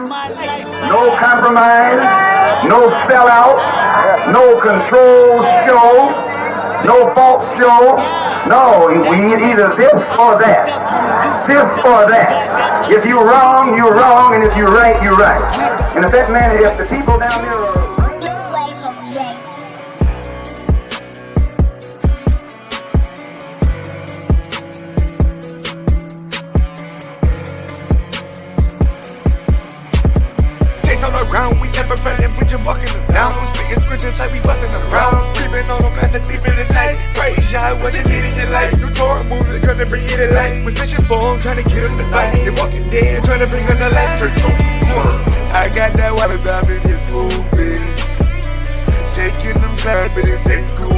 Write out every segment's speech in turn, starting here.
no compromise, no sellout, no control show, no false show. No, we need either this or that. This or that. If you're wrong, you're wrong, and if you're right, you're right. And if that man, if the people down there are... Around, we never running, we just walking around. Spitting scriptures like we busting around. Screaming on them as a thief in the night. Praise Yah, what you need in your life. New Torah movement, trying to bring you to life. With vision for them, trying to get them to fight. They walking dead, trying to bring them to life. Church, I got that water dive in his movie. Taking them back, but it's ain't school.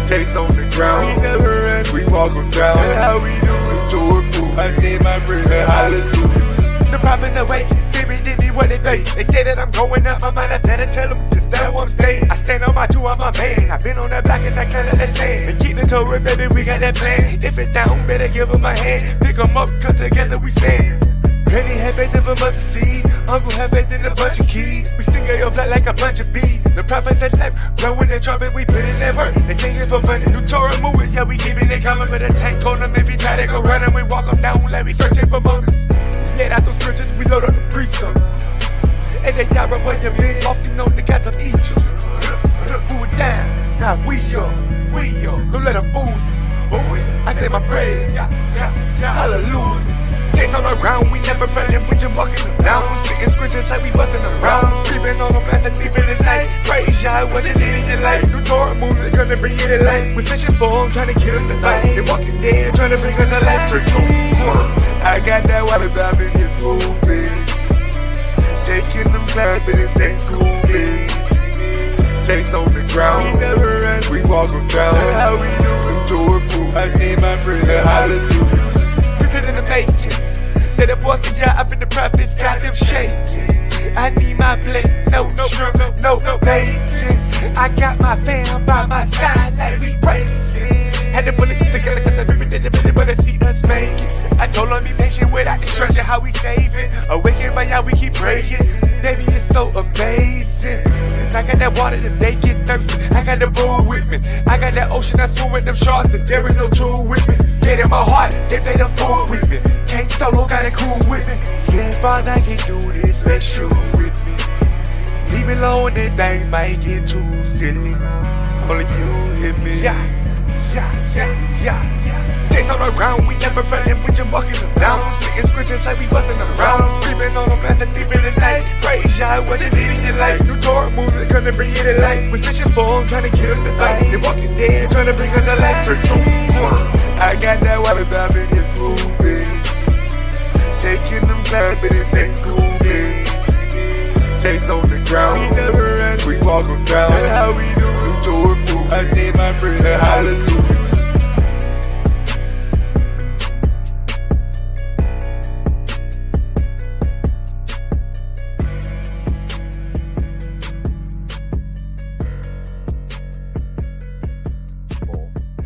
Takes on the ground, we never run, we walk them down. That's how we do it. Torah move, I say my prayer, hallelujah. The prophets away, baby, did me what they face. They say that I'm going up my mind, I better tell them just that I'm staying. I stand on my two, I'm a man. I've been on that block and I kinda let stand. And keep the Torah, baby, we got that plan. If it's down, better give them a hand. Pick them up, cause together we stand. Granny had faith of a mustard seed. Uncle had faith in a bunch of keys. We sting your black like a bunch of bees. The prophets at left, blowing the trumpet, we put in that work. They think it for money. New Torah moving, yeah, we keeping it coming. But a tank on them if he try to go running. We walk them down like we searching for motives. Let out those scriptures, we load up the precepts. And they die right when you've been walking on the cats of Egypt. Move it down, now we up. Don't let them fool you. I say my praise, hallelujah. Chase on the ground, we never running, we just walking around. Spitting scriptures like we busting around. Screaming on them as a thief in the night. Praise Yah, what you need in your life. New Torah movement, trying to bring you to life. With vision for them, trying to get them to fight. They walking dead, trying to bring them to life. Church, I got that water dive in his movie. Taking them back, but it's ain't school. Takes on the ground, we never run, we walk them down. That's how we do it. Torah move, I say my prayer, hallelujah. In the making. Say the boss of Yah up in the prophets got them shaking. I need my plate, no sugar, no bacon. I got my fam by my side like we racing. Had to pull it together cause I really didn't wanna see us make it. I told them be patient without instruction how we save it. Awakened by Yah we keep praying. Baby it's so amazing. I got that water that they get thirsty. I got the bull with me. I got that ocean I swim with them sharks and there is no tool with me. Get in my heart, they play the fool with me. Can't solo, got a crew with me. Said Father I can't do this, let's shoot with me. Leave me alone and things might get too silly. Only you hit me. Yeah. Days on the ground, we never running, we just walking around. Spitting scriptures like we busting around. Screaming on them as a thief in the night. Praise Yah, what you need in your life. New Torah movement, trying to bring you to life. With vision for them, trying to get them to fight. They walking dead, trying to bring them to life. I got that water dive in his movie. Taking them back, but it's ain't school. Takes on the ground, we never run, we walk them down. That's how we do it. Torah move, I say my prayer, hallelujah.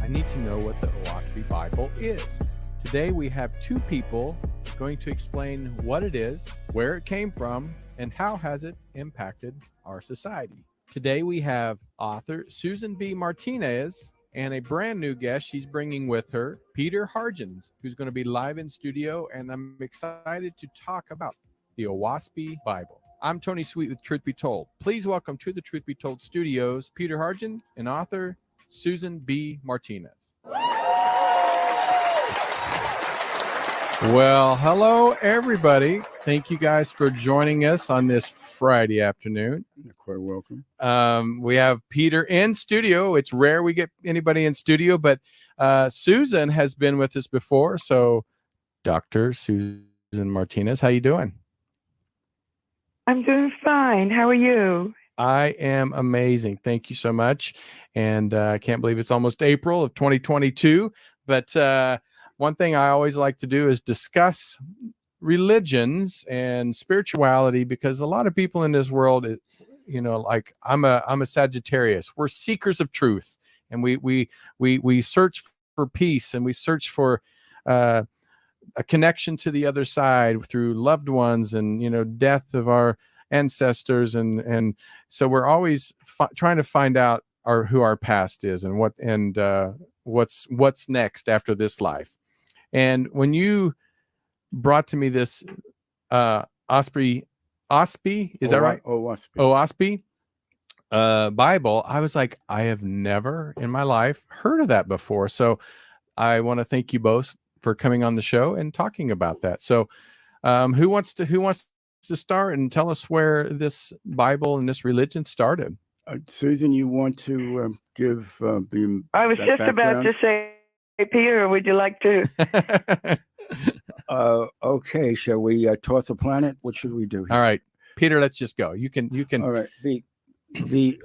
I need to know what the Oahspe Bible is. Today we have two people going to explain what it is, where it came from, and how has it impacted our society. Today we have author Susan B. Martinez and a brand new guest she's bringing with her, Peter Hargens, who's going to be live in studio, and I'm excited to talk about the Oahspe Bible. I'm Tony Sweet with Truth Be Told. Please welcome to the Truth Be Told studios, Peter Hargens and author Susan B. Martinez. Well, hello, everybody. Thank you guys for joining us on this Friday afternoon. You're quite welcome. We have Peter in studio. It's rare we get anybody in studio, but Susan has been with us before. So, Dr. Susan Martinez, how you doing? I'm doing fine. How are you? I am amazing. Thank you so much. And I can't believe it's almost April of 2022. But one thing I always like to do is discuss religions and spirituality, because a lot of people in this world, you know, like I'm a Sagittarius. We're seekers of truth, and we search for peace, and we search for a connection to the other side through loved ones and, death of our ancestors. And so we're always trying to find out who our past is and what's next after this life. And when you brought to me this Oahspe, is that right? Oahspe Bible, I was like, I have never in my life heard of that before. So I want to thank you both for coming on the show and talking about that. So who wants to start and tell us where this Bible and this religion started? Susan, you want to give the I was just about to say, Peter, would you like to? Okay, shall we toss a planet? What should we do here? All right, Peter, let's just go. You can. All right. The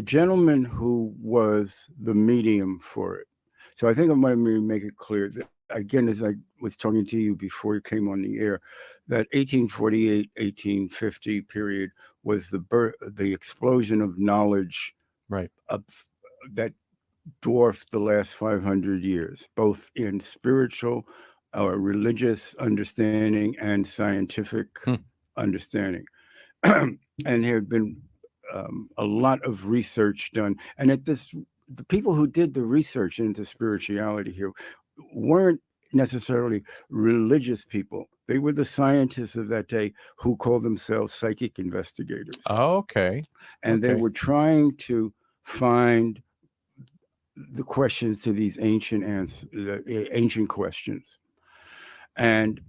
gentleman who was the medium for it. So I think I'm going to make it clear that, again, as I was talking to you before you came on the air, that 1848, 1850 period was the explosion of knowledge, right, that dwarfed the last 500 years, both in spiritual or religious understanding and scientific understanding. And there have been a lot of research done. And the people who did the research into spirituality here weren't necessarily religious people. They were the scientists of that day who called themselves psychic investigators. Oh, okay. And they were trying to find the questions to these ancient questions. And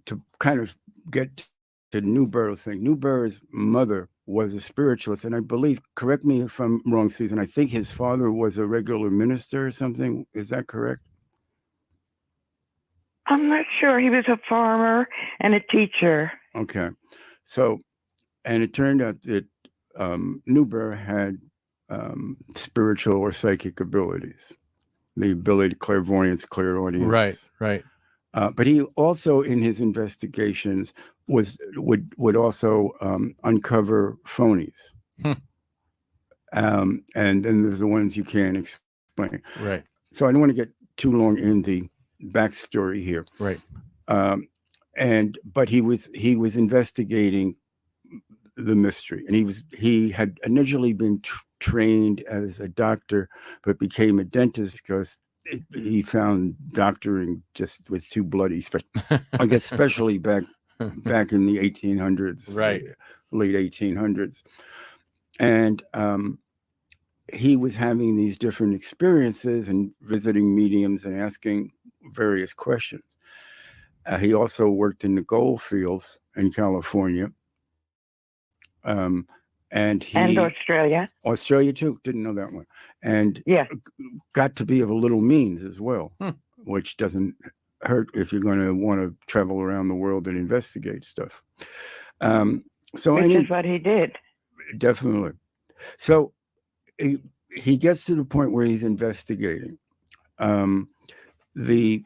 to kind of get to Newberry's thing, Newberry's mother was a spiritualist, and I believe, correct me if I'm wrong, Susan, I think his father was a regular minister or something. Is that correct? I'm not sure. He was a farmer and a teacher. Okay. So, and it turned out that Newberry had spiritual or psychic abilities, the ability to clairvoyance, clairaudience. Right. But he also, in his investigations, would also uncover phonies. And then there's the ones you can't explain. Right. So I don't want to get too long in the backstory here. Right. But he was investigating the mystery, and he had initially been trained as a doctor, but became a dentist because he found doctoring just was too bloody. I guess especially back in the 1800s, right, late 1800s, and he was having these different experiences and visiting mediums and asking various questions. He also worked in the gold fields in California. And Australia too. Didn't know that one. And got to be of a little means as well, which doesn't hurt if you're going to want to travel around the world and investigate stuff. Which is what he did. Definitely. So he gets to the point where he's investigating. The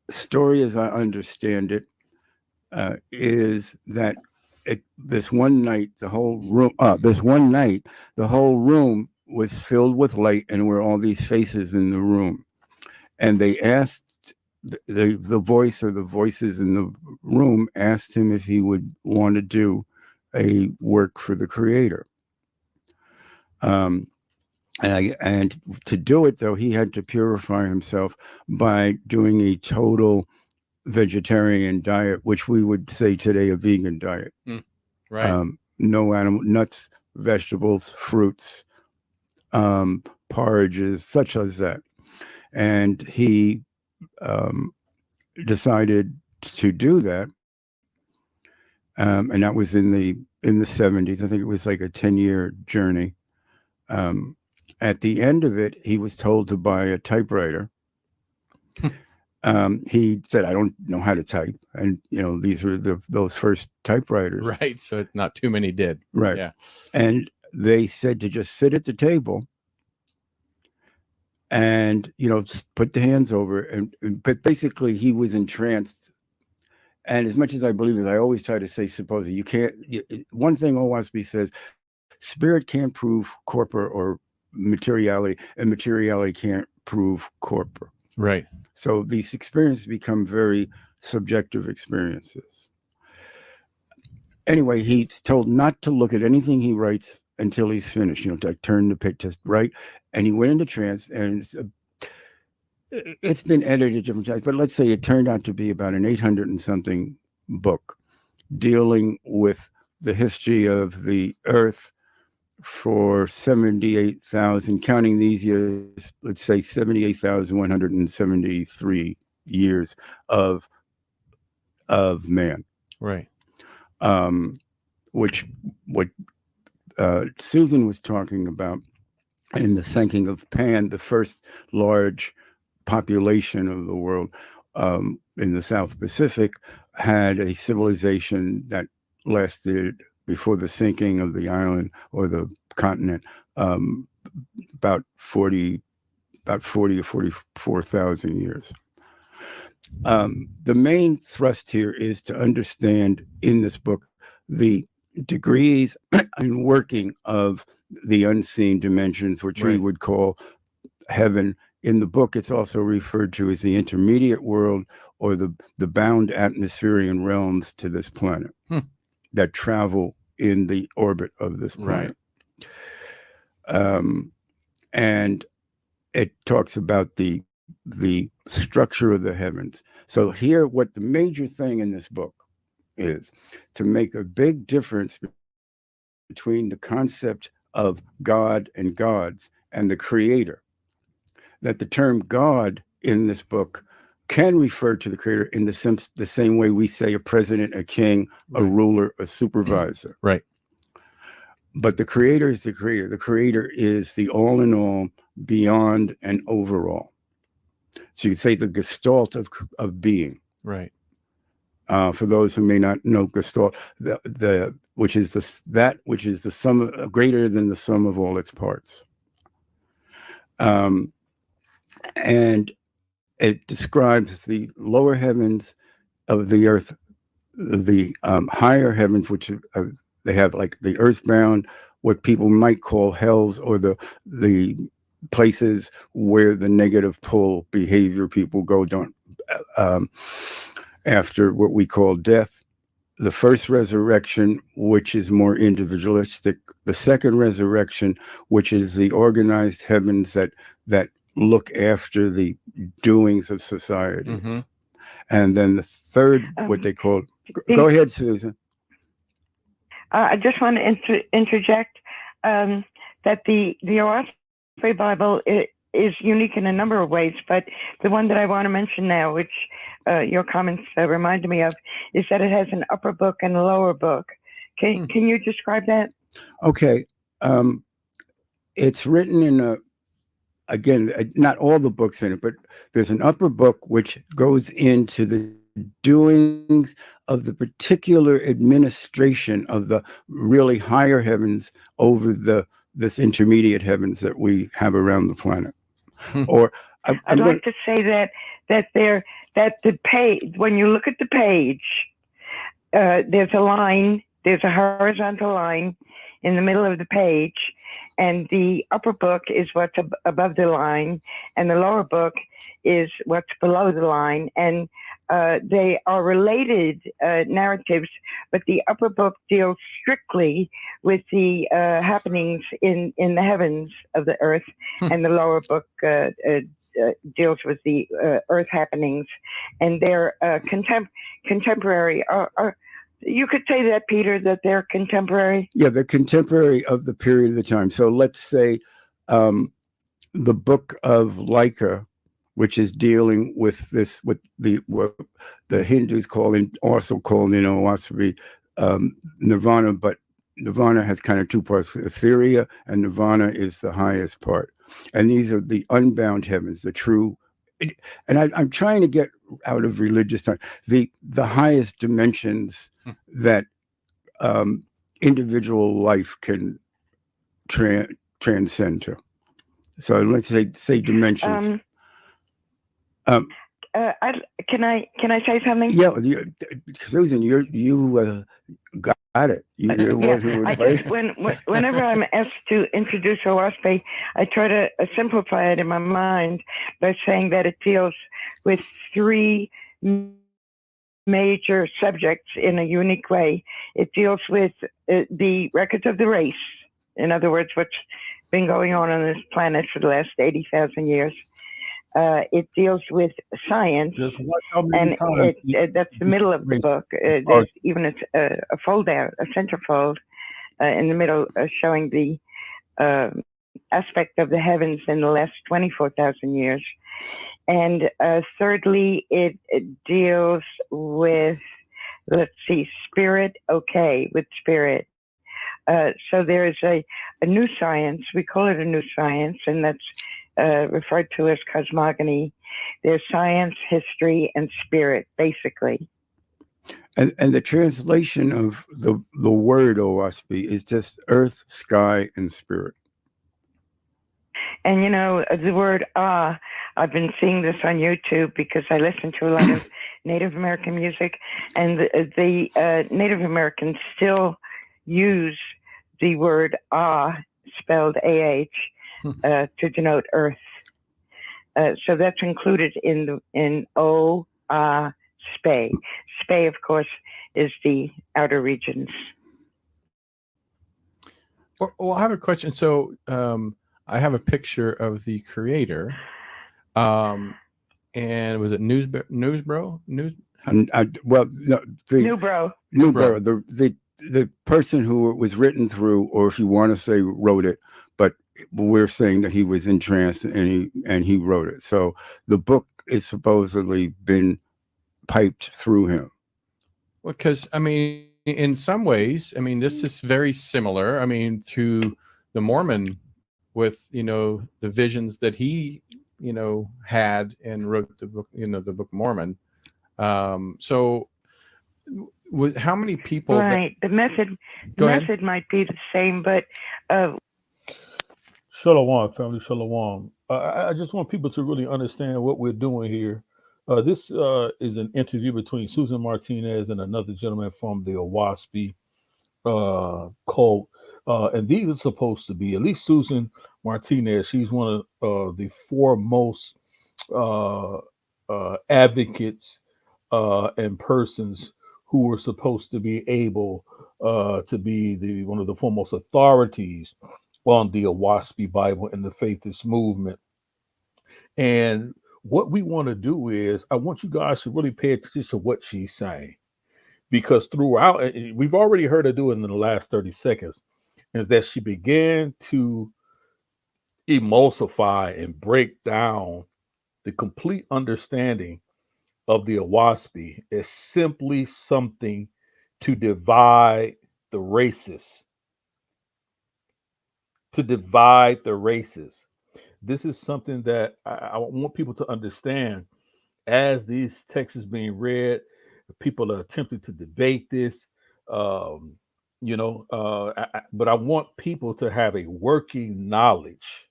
story, as I understand it, is that this one night the whole room was filled with light, and were all these faces in the room, and they asked the voice or the voices in the room asked him if he would want to do a work for the Creator. And to do it, though, he had to purify himself by doing a total vegetarian diet, which we would say today a vegan diet. Right. No animal, nuts, vegetables, fruits, porridges, such as that. And he decided to do that. And that was in the 70s. I think it was like a 10-year journey. At the end of it, he was told to buy a typewriter. He said, I don't know how to type. And, these were those first typewriters. Right. So not too many did. Right. Yeah. And they said to just sit at the table and, just put the hands over. But basically he was entranced. And as much as I believe, as I always try to say, supposedly you can't, one thing Oahspe says, spirit can't prove corpora or materiality, and materiality can't prove corpora. Right. So these experiences become very subjective experiences. Anyway, he's told not to look at anything he writes until he's finished, to turn the page, to write. And he went into trance, and it's been edited different times, but let's say it turned out to be about an 800 and something book dealing with the history of the earth for 78,000, counting these years, let's say 78,173 years of man. Right. What Susan was talking about in the sinking of Pan, the first large population of the world in the South Pacific, had a civilization that lasted before the sinking of the island or the continent about 40 or 44,000 years. The main thrust here is to understand in this book the degrees and working of the unseen dimensions, which we would call heaven. In the book, it's also referred to as the intermediate world, or the bound atmospheric realms to this planet that travel in the orbit of this planet. And it talks about the structure of the heavens. So here, what the major thing in this book is to make a big difference between the concept of God and gods and the creator. That the term God in this book can refer to the creator in the same way we say a president, a king, a ruler, a supervisor. Right. But the creator is the creator. The creator is the all in all, beyond and overall. So you could say the gestalt of being. Right. For those who may not know Gestalt, which is the sum, greater than the sum of all its parts. And it describes the lower heavens of the earth, the higher heavens, which they have like the earthbound, what people might call hells, or the places where the negative pull behavior people go after what we call death. The first resurrection, which is more individualistic. The second resurrection, which is the organized heavens that look after the doings of society. And then the third, what they call, go ahead, Susan. I just want to interject that the Oahspe Bible is unique in a number of ways, but the one that I want to mention now, which your comments reminded me of, is that it has an upper book and a lower book. Can you describe that? Okay. It's written in again, not all the books in it, but there's an upper book which goes into the doings of the particular administration of the really higher heavens over this intermediate heavens that we have around the planet. Or I'd like to say that the page, when you look at the page, there's a line, there's a horizontal line in the middle of the page, and the upper book is what's above the line, and the lower book is what's below the line, and they are related narratives, but the upper book deals strictly with the happenings in the heavens of the earth, and the lower book deals with the earth happenings, and they're contemporary. You could say that, Peter, that they're contemporary. Yeah, they're contemporary of the period of the time. So let's say the book of Laika, which is dealing with this, what the Hindus also call in Oahspe nirvana, but nirvana has kind of two parts: etheria, and nirvana is the highest part. And these are the unbound heavens, the true. And I'm trying to get out of religious time the highest dimensions that individual life can transcend to. So let's say dimensions. Can I say something? Yeah, Susan, you got it. You're the Yeah, one who I invited. just whenever I'm asked to introduce Oahspe, I try to simplify it in my mind by saying that it deals with three major subjects in a unique way. It deals with the records of the race, in other words, what's been going on this planet for the last 80,000 years. It deals with science, Just watch how many and times that's the middle of the book. There's even a fold out, a centerfold in the middle, showing the aspect of the heavens in the last 24,000 years. And thirdly, it deals with, let's see, spirit, with spirit. So there is a new science, we call it a new science, and that's referred to as cosmogony. There's science, history, and spirit, basically. And the translation of the word Oahspe is just earth, sky, and spirit. And the word I've been seeing this on YouTube because I listen to a lot of Native American music, and the Native Americans still use the word spelled AH, to denote earth. So that's included in Oahspe. Spe, of course, is the outer regions. Well, I have a question. So I have a picture of the creator. And was it Newsbro? Well, no, Newbro. The person who it was written through, or if you want to say wrote it, but we're saying that he was entranced and he wrote it. So the book is supposedly been piped through him. Well, because in some ways, this is very similar. To the Mormon, with the visions that he had and wrote the book, the Book of Mormon. So how many people? Right. The method might be the same, but Shalom, family, shalom. I just want people to really understand what we're doing here. This is an interview between Susan Martinez and another gentleman from the Oahspe cult. And these are supposed to be, at least Susan Martinez, she's one of the foremost advocates and persons who were supposed to be able to be one of the foremost authorities on the Oahspe Bible and the Faithist movement. And what we want to do is, I want you guys to really pay attention to what she's saying, because throughout, we've already heard her do it in the last 30 seconds, is that she began to emulsify and break down the complete understanding of the Oahspe as simply something to divide the races. To divide the races. This is something that I want people to understand as these texts being read. People are attempting to debate this, but I want people to have a working knowledge,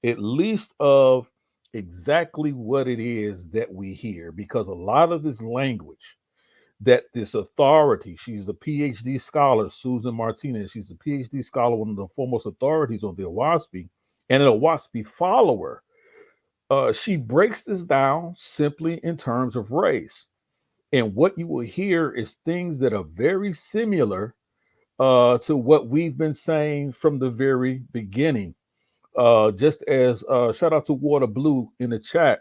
at least of exactly what it is that we hear, because a lot of this language that this authority, she's a Ph.D. scholar, Susan Martinez, she's a Ph.D. scholar, one of the foremost authorities on the Oahspe, and an Oahspe follower. She breaks this down simply in terms of race. And what you will hear is things that are very similar to what we've been saying from the very beginning. Just as shout out to Water Blue in the chat,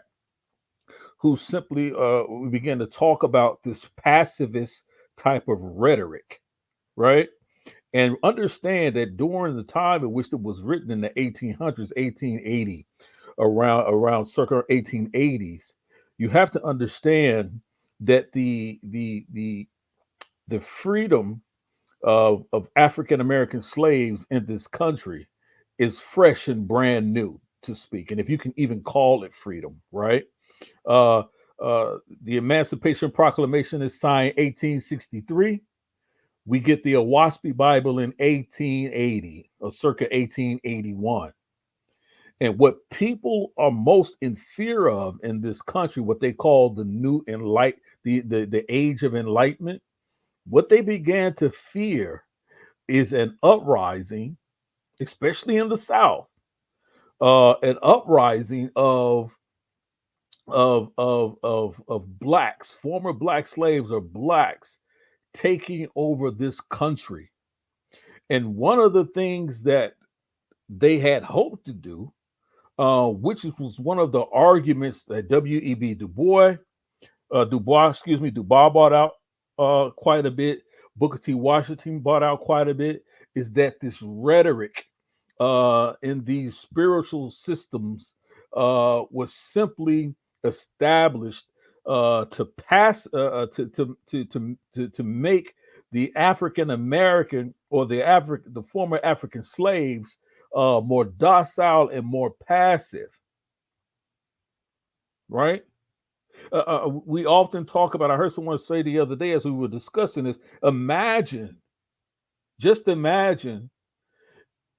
who simply we began to talk about this pacifist type of rhetoric, right? And understand that during the time in which it was written in the 1800s, 1880, around circa 1880s, you have to understand that the freedom of African American slaves in this country is fresh and brand new, to speak, and if you can even call it freedom, right? Uh, the Emancipation Proclamation is signed 1863. We get the Oahspe Bible in 1880 or circa 1881. And what people are most in fear of in this country, what they call the new the age of enlightenment, what they began to fear is an uprising, especially in the South, an uprising of blacks, former black slaves or blacks taking over this country. And one of the things that they had hoped to do, which was one of the arguments that W.E.B. Dubois brought out quite a bit. Booker T. Washington brought out quite a bit. Is that this rhetoric in these spiritual systems was simply established to pass to make the African American or the former African slaves more docile and more passive, right? We often talk about, I heard someone say the other day as we were discussing this, just imagine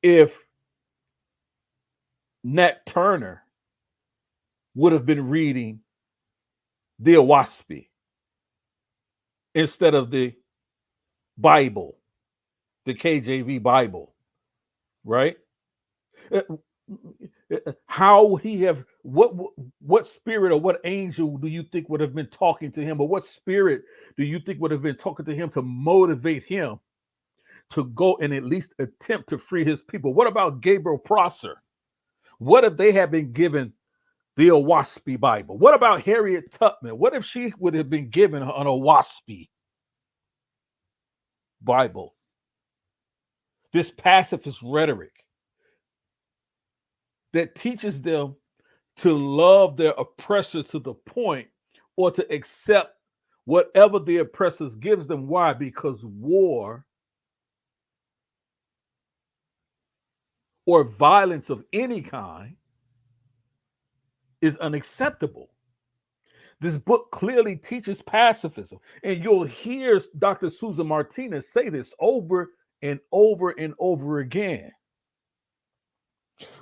if Nat Turner would have been reading the Oahspe instead of the Bible, the KJV Bible, right? How would he have, what spirit or what angel do you think would have been talking to him, or what spirit do you think would have been talking to him to motivate him to go and at least attempt to free his people? What about Gabriel Prosser? What if they had been given the Oahspe Bible? What about Harriet Tubman? What if she would have been given an Oahspe Bible? This pacifist rhetoric that teaches them to love their oppressor to the point, or to accept whatever the oppressors gives them. Why? Because war or violence of any kind is unacceptable. This book clearly teaches pacifism, and you'll hear Dr. Susan Martinez say this over and over and over again.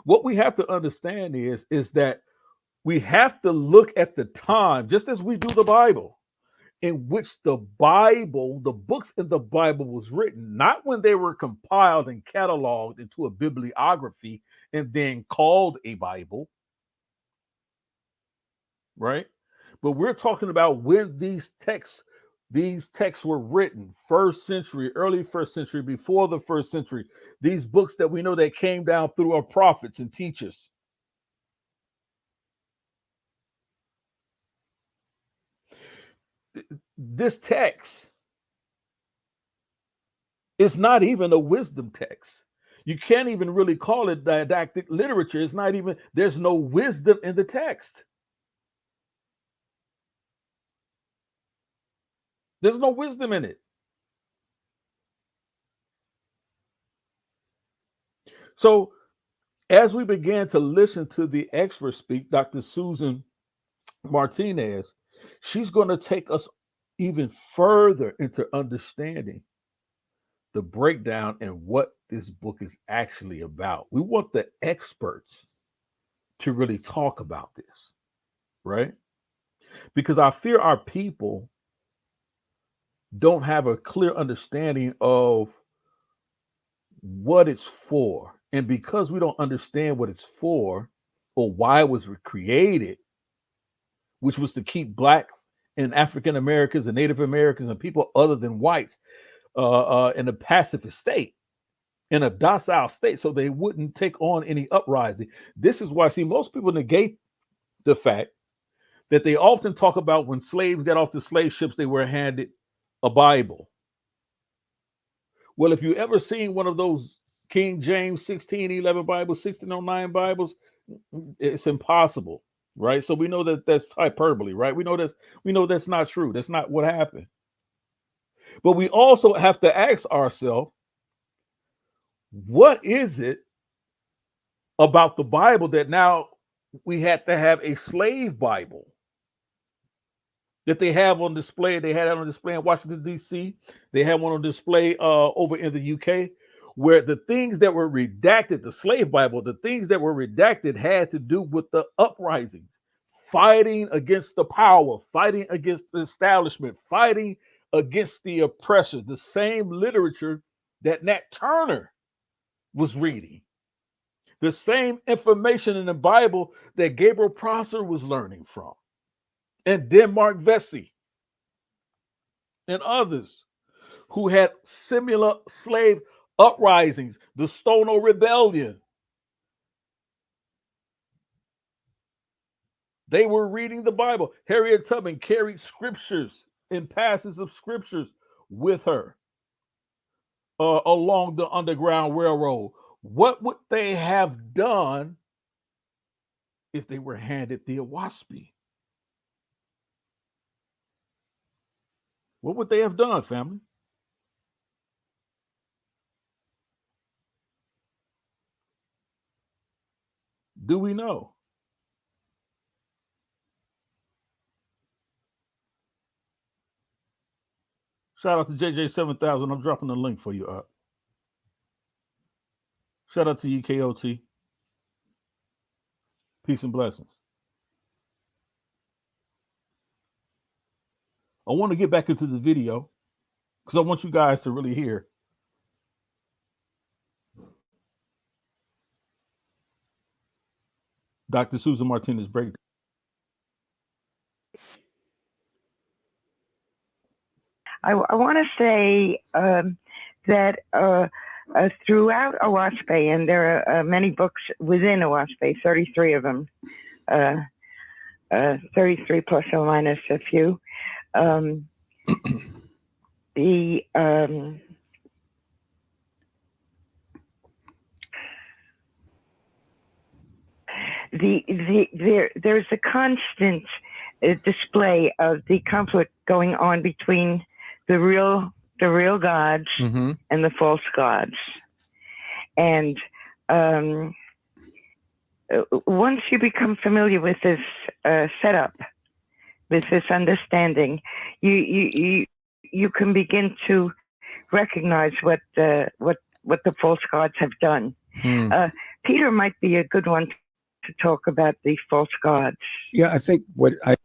What we have to understand is that we have to look at the time, just as we do the Bible, in which the books in the Bible was written, not when they were compiled and cataloged into a bibliography and then called a Bible, right? But we're talking about when these texts were written, first century, early first century, before the first century. These books that we know that came down through our prophets and teachers. This text is not even a wisdom text. You can't even really call it didactic literature. It's not even, there's no wisdom in the text. There's no wisdom in it. So as we began to listen to the expert speak, Dr. Susan Martinez, she's going to take us even further into understanding the breakdown and what this book is actually about. We want the experts to really talk about this, right? Because I fear our people don't have a clear understanding of what it's for. And because we don't understand what it's for or why it was created, which was to keep Black and African Americans and Native Americans and people other than whites in a pacifist state, in a docile state, so they wouldn't take on any uprising. This is why, see, most people negate the fact that they often talk about when slaves got off the slave ships, they were handed a Bible. Well, if you ever seen one of those King James 1611 Bibles, 1609 Bibles, it's impossible, right? So we know that that's hyperbole, right? We know that's not true. That's not what happened. But we also have to ask ourselves, what is it about the Bible that now we had to have a slave Bible that they have on display? They had it on display in Washington, D.C. They had one on display over in the UK, where the things that were redacted, the slave Bible, the things that were redacted had to do with the uprisings, fighting against the power, fighting against the establishment, fighting against the oppressor, the same literature that Nat Turner was reading, the same information in the Bible that Gabriel Prosser was learning from, and Denmark Vesey and others who had similar slave uprisings, the Stono Rebellion. They were reading the Bible. Harriet Tubman carried scriptures and passages of scriptures with her along the Underground Railroad. What would they have done if they were handed the Oahspe? What would they have done, family? Do we know? Shout out to JJ7000. I'm dropping the link for you up. Shout out to UKOT. Peace and blessings. I want to get back into the video because I want you guys to really hear. Dr. Susan Martinez break. I want to say that throughout Oahspe, and there are many books within Oahspe, 33 of them, 33 plus or minus a few. There's a constant display of the conflict going on between the real gods and the false gods. And once you become familiar with this setup, with this understanding, you can begin to recognize what the false gods have done. Peter might be a good one to talk about the false gods. Yeah, I think what I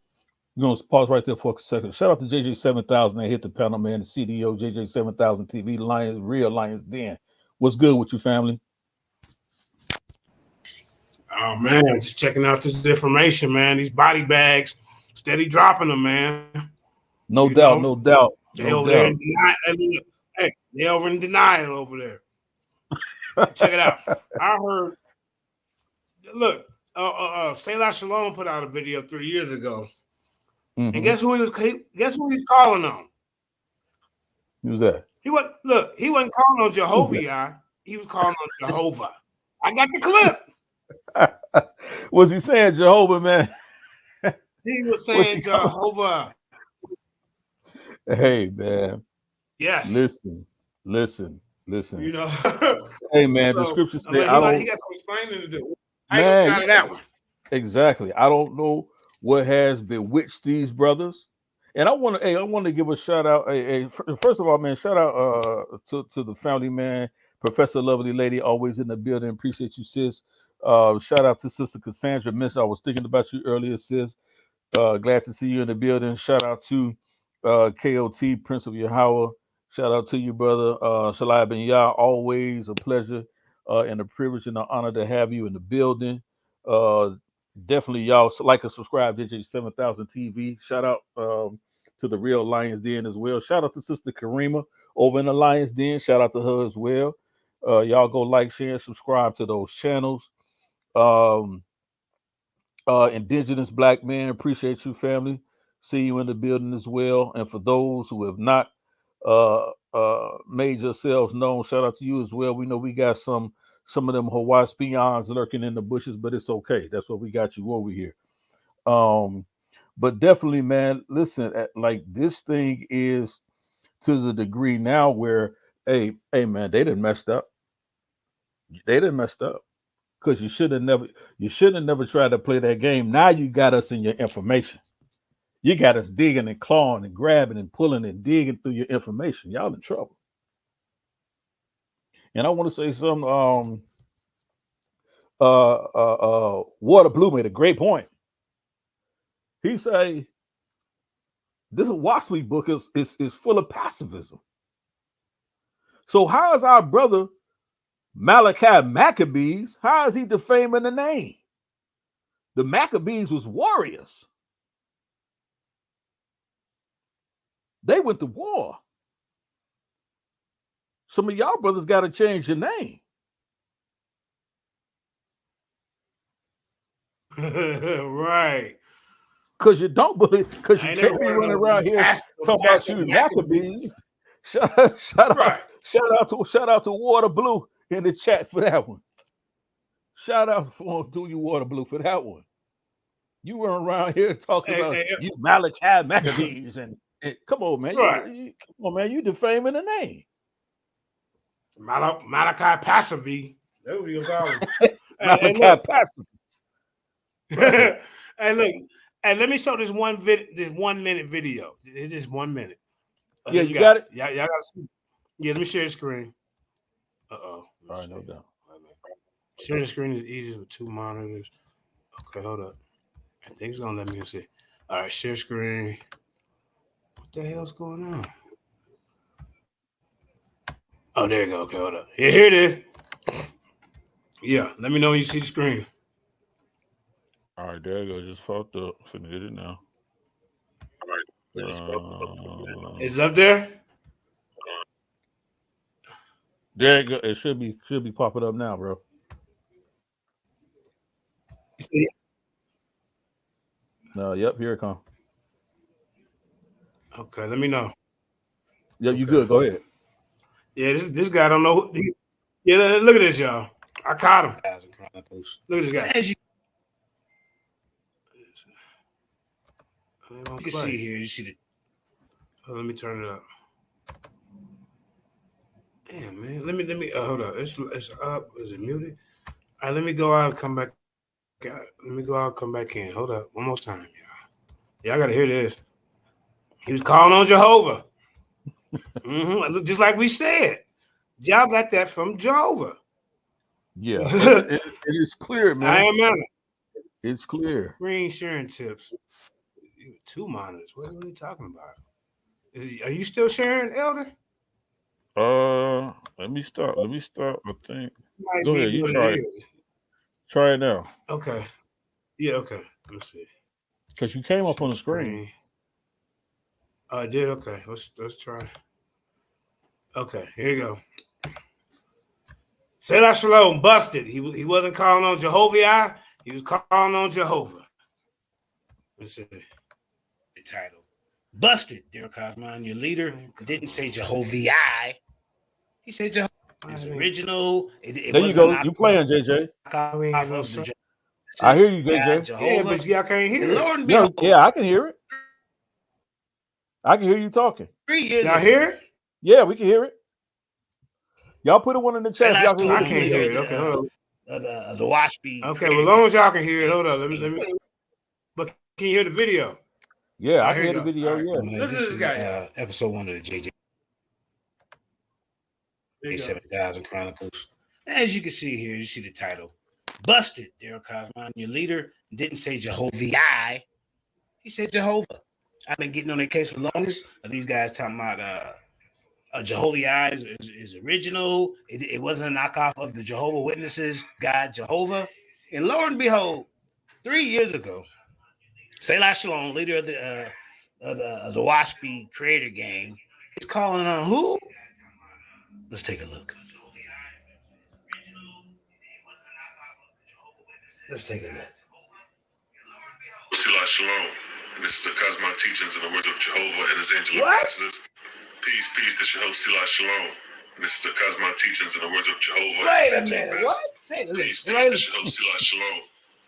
We're going to pause right there for a second. Shout out to JJ7000. They hit the panel, man. The CDO, JJ7000 TV, Lions, Real Lions Den. What's good with you, family? Oh, man, just checking out this information, man. These body bags, steady dropping them, man. No doubt. They over there in denial. Hey, they over in denial over there. Check it out. I heard, look, Selah Shalom put out a video 3 years ago. And guess who he was calling on? Who's that? He wasn't calling on Jehovah. He was calling on Jehovah. I got the clip. Was he saying Jehovah, man? He was saying Jehovah. Hey, man. Yes. Listen. You know. Hey, man, the scripture said, he got some explaining to do. I ain't got that one. Exactly. I don't know what has bewitched these brothers. And I want to give a shout out. First of all, man, shout out to the family, man. Professor Lovely Lady, always in the building. Appreciate you, sis. Shout out to Sister Cassandra. Miss, I was thinking about you earlier, sis. Glad to see you in the building. Shout out to KOT, Prince of Yahweh. Shout out to you, brother. Shalai Ben Yah, always a pleasure and a privilege and an honor to have you in the building. Definitely, y'all like and subscribe to JJ7000 TV. Shout out to the Real Lions Den as well. Shout out to Sister Karima over in the Lions Den. Shout out to her as well. Y'all go like, share, and subscribe to those channels. Indigenous Black men, appreciate you, family. See you in the building as well. And for those who have not made yourselves known, shout out to you as well. We know we got some of them Oahspeans lurking in the bushes, but it's okay. That's what we got you over here. But definitely, man, listen, like this thing is to the degree now where, hey, man, they done messed up. Because you should have never tried to play that game. Now you got us in your information. You got us digging and clawing and grabbing and pulling and digging through your information. Y'all in trouble. And I want to say something. Water Blue made a great point. He say This Oahspe book is full of pacifism. So how is our brother Malachi Maccabees, how is he defaming the name? The Maccabees was warriors. They went to war. Some of y'all brothers got to change your name. Right. Because you don't believe, because you can't be running around here talking about you Maccabees. Shout out to Water Blue in the chat for that one. Shout out for Do You Water Blue for that one. You run around here talking about you Malachi Maccabees and come on, man. Come on, man. You defaming the name. Malachi Passavi. That's what you call him. Malachi Passavi. Hey, look. Hey, let me show this 1 minute video. It's just 1 minute. Yeah, you got it? Y'all got to see. Yeah, let me share the screen. All right, no doubt. Sharing the screen is easiest with 2 monitors. Okay, hold up. I think it's going to let me see. All right, share screen. What the hell's going on? Oh, there you go. Okay, hold up. Yeah, here it is. Yeah, let me know when you see the screen. All right, there you go. Just fucked up. Finna hit it now. All right. Is it up there? There you go. It should be popping up now, bro. No, yep, here it comes. Okay, let me know. Yeah, you good. Go ahead. Yeah, this guy don't know. Yeah, look at this, y'all. I caught him. Look at this guy. You can see here. You see the. Let me turn it up. Damn, man. Let me. Hold up. It's up. Is it muted? All right. Let me go out and come back. Let me go out and come back in. Hold up. One more time, y'all. Y'all gotta hear this. He was calling on Jehovah. Just like we said. Y'all got that from Jehovah. Yeah. it is clear, man. I am man. It's clear. Green sharing tips. 2 monitors. What are we talking about? Are you still sharing, Elder? Let me stop. I think. Go ahead. You try it. Try it now. Okay. Yeah. Okay. Let me see. Because you came up on the screen. Oh, I did. Okay. Let's try. Okay. Here you go. Selah Shalom busted. He wasn't calling on Jehovah. He was calling on Jehovah. Let's see. The title. Busted, Derek Cosman, your leader, didn't say Jehovah. He said Jehovah. It's original. There you go. You playing, JJ. I hear you, JJ. Yeah, but y'all can't hear it. No, yeah, I can hear it. I can hear you talking. Y'all hear it? Yeah, we can hear it. Y'all put one in the chat. I can't hear it. Okay, hold on. The Oahspe. Okay, well, as long as y'all can hear it, hold on. Let me. But can you hear the video? Yeah, I hear the video. Right. Yeah. This is this guy. Episode 1 of the JJ. 7,000 Chronicles. As you can see here, you see the title. Busted, Derek Cosman, your leader, didn't say Jehovah. He said Jehovah. I've been getting on their case for the longest. These guys talking about Jehovah is original. It wasn't a knockoff of the Jehovah Witnesses, God Jehovah. And lo and behold, 3 years ago, Selah Shalom, leader of the Oahspe creator gang, is calling on who? Let's take a look. Let's take a look. Selah Shalom. This is the Cosmic Teachings and the Words of Jehovah and His Angel Ambassadors. Peace, peace. This is your host, Selah Shalom. This is the Cosmic Teachings and the Words of Jehovah Wait and His a Angel minute. What? Ambassadors. Say this. Peace, peace. This is your host, Selah Shalom.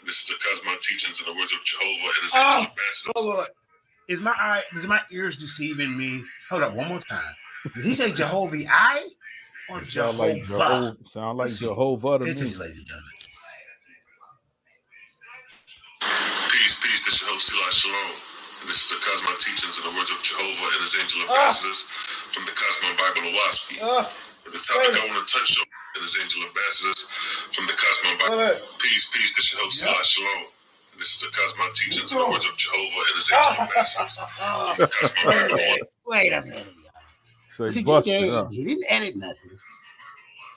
This is the Cosmic Teachings and the Words of Jehovah and His Angel Ambassadors. Lord. Is my ears deceiving me? Hold up, one more time. Did he say Jehovah or Jehovah? Sound like Jehovah to me. Ladies and gentlemen. Peace, peace. This is your host, Selah Shalom. This is the Cosmic Teachings and the Words of Jehovah and His Angel Ambassadors from the Cosmic Bible of Oahspe. The topic I want to touch on is His Angel Ambassadors from the Cosmic Bible. Peace, peace. This is your host, Selah Shalom. This is the Cosmo Teachings and the Words of Jehovah and His Angel Ambassadors from the Cosmo Bible. Wait a minute. So See, busted, GJ, he didn't edit nothing.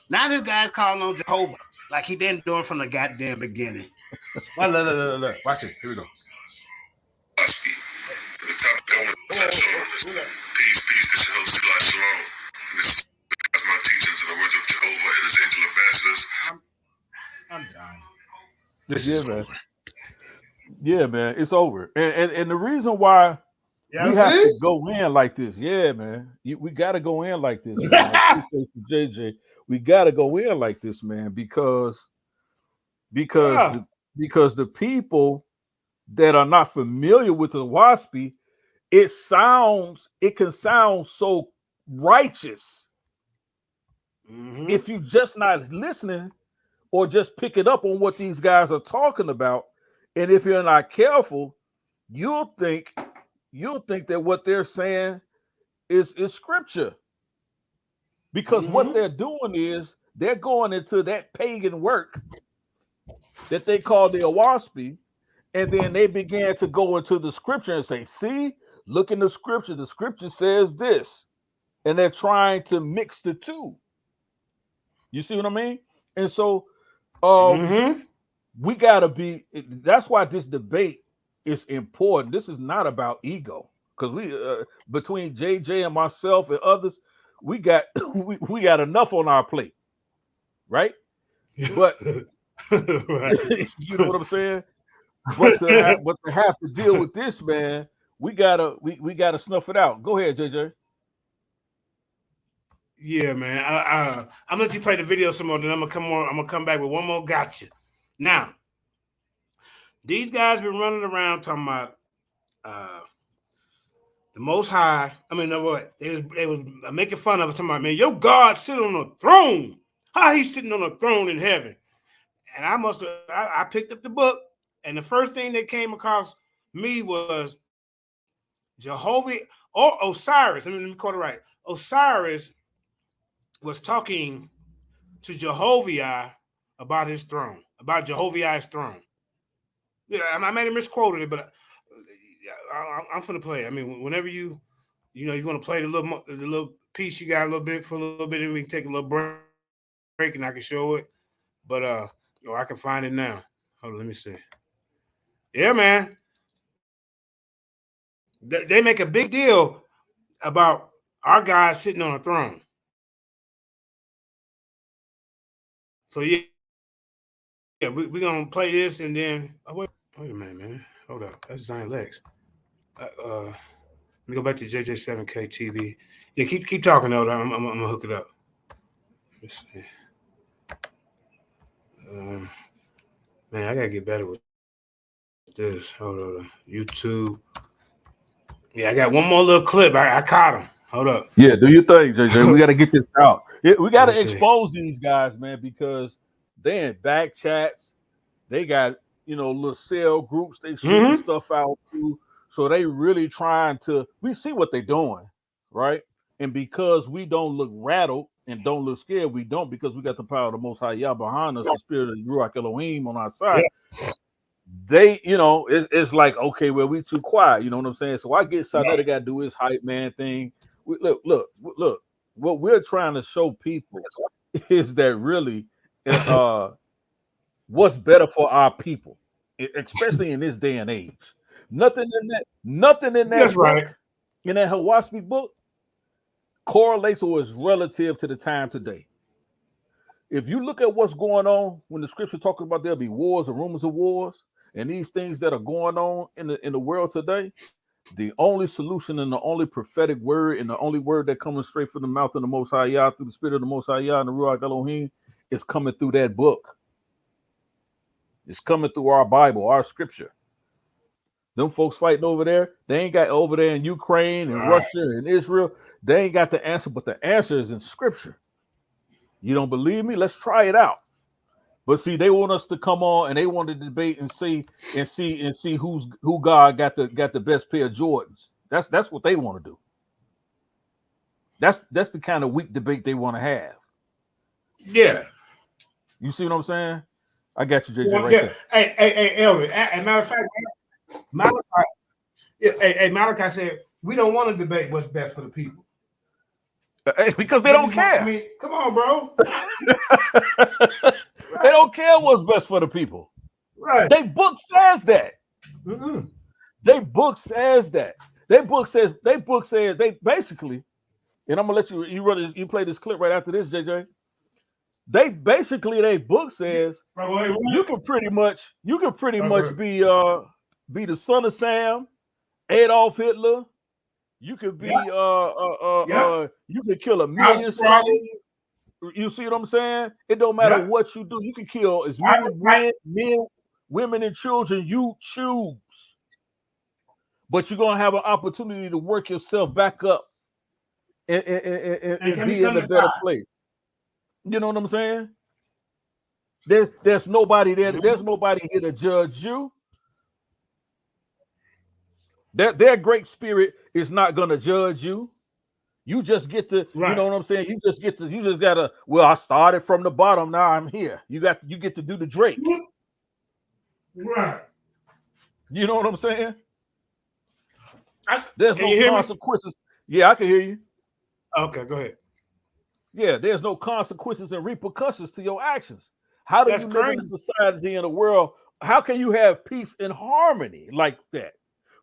Now this guy's calling on Jehovah like he been doing from the goddamn beginning. Well, look. Watch this. Here we go. Oahspe. The topic I want to touch on is peace. This is your host, Eli Shalom. This is the Cosmo Teachings and the Words of Jehovah and His Angel Ambassadors. I'm done. This is over. Yeah, man, it's over. And the reason why we have to go in like this, yeah, man, we got to go in like this, man. JJ, we got to go in like this, man, because the people that are not familiar with the Oahspe, it can sound so righteous if you just not listening or just picking up on what these guys are talking about. And if you're not careful, you'll think that what they're saying is scripture. Because what they're doing is they're going into that pagan work that they call the Oahspe, and then they began to go into the scripture and say, see, look in the scripture. The scripture says this. And they're trying to mix the two. You see what I mean? And so we gotta be. That's why this debate is important. This is not about ego, because we between JJ and myself and others, we got we got enough on our plate, right? But right. You know what I'm saying? But to have to deal with this, man, we gotta snuff it out. Go ahead, JJ. Yeah, man. I'm gonna let you play the video some more. Then I'm gonna come back with one more gotcha. Now, these guys been running around talking about the Most High. I mean, no, what they was making fun of us. Talking about, man, your God sitting on a throne. How he's sitting on a throne in heaven? And I picked up the book, and the first thing that came across me was Jehovah or Osiris. Let me quote it right. Osiris was talking to Jehovah about his throne, about Jehovah's throne. Yeah, I might have misquoted it, but I'm finna play. I mean, whenever you're gonna play the little piece you got a little bit, and we can take a little break, and I can show it. But or I can find it now. Hold on, let me see. Yeah, man. They make a big deal about our guy sitting on a throne. So yeah, we're gonna play this, and then wait a minute, man. Hold up, that's Zion Lex. Let me go back to JJ7K TV. Yeah, keep talking though. I'm gonna hook it up. Let's see. Man, I gotta get better with this. Hold on, YouTube. Yeah, I got one more little clip. I caught him. Hold up. Yeah, do you think, JJ? We got to get this out. We got to expose these guys, man, because they in back chats. They got, little cell groups. They shooting stuff out too. So they really trying to. We see what they're doing, right? And because we don't look rattled and don't look scared, we don't, because we got the power of the Most High Yah behind us, the Spirit of Ruach Elohim on our side. Yeah. They, it's like, okay, well, we too quiet. You know what I'm saying? So I get something they got to do his hype man thing. Look. What we're trying to show people is that really, what's better for our people, especially in this day and age. Nothing in that. That's book, right. In that Oahspe book, correlates or is relative to the time today. If you look at what's going on when the scripture talking about there'll be wars or rumors of wars and these things that are going on in the world today, the only solution and the only prophetic word and the only word that comes straight from the mouth of the Most High Yah through the Spirit of the Most High Yah and the Ruach Elohim is coming through that book. It's coming through our Bible, our scripture. Them folks fighting over there, they ain't got over there in Ukraine and Russia and Israel. They ain't got the answer, but the answer is in scripture. You don't believe me? Let's try it out. But see, they want us to come on and they want to debate and see who God got the best pair of Jordans. That's what they want to do. That's the kind of weak debate they want to have. Yeah. You see what I'm saying? I got you, JJ, Well, right yeah. there. Hey, Elvin. As a matter of fact, Malachi, Malachi said, we don't want to debate what's best for the people. Hey, because they don't care. I mean, come on, bro. They don't care what's best for the people. Right. They book says that. Mm-mm. They book says that. They basically, and I'm gonna let you play this clip right after this, JJ. They book says you can pretty much be the son of Sam, Adolf Hitler. You could be you could kill a million slaves. You see what I'm saying? It don't matter what you do. You can kill as many men, women, and children you choose. But you're gonna have an opportunity to work yourself back up and be in a better place. You know what I'm saying? There's nobody there. There's nobody here to judge you. Their great spirit is not gonna judge you. You just get to, you know what I'm saying? You just gotta, well, I started from the bottom, now I'm here. You get to do the Drake. Right. You know what I'm saying? There's no consequences. Yeah, I can hear you. Okay, go ahead. Yeah, there's no consequences and repercussions to your actions. How do you live in a society, in a world? How can you have peace and harmony like that?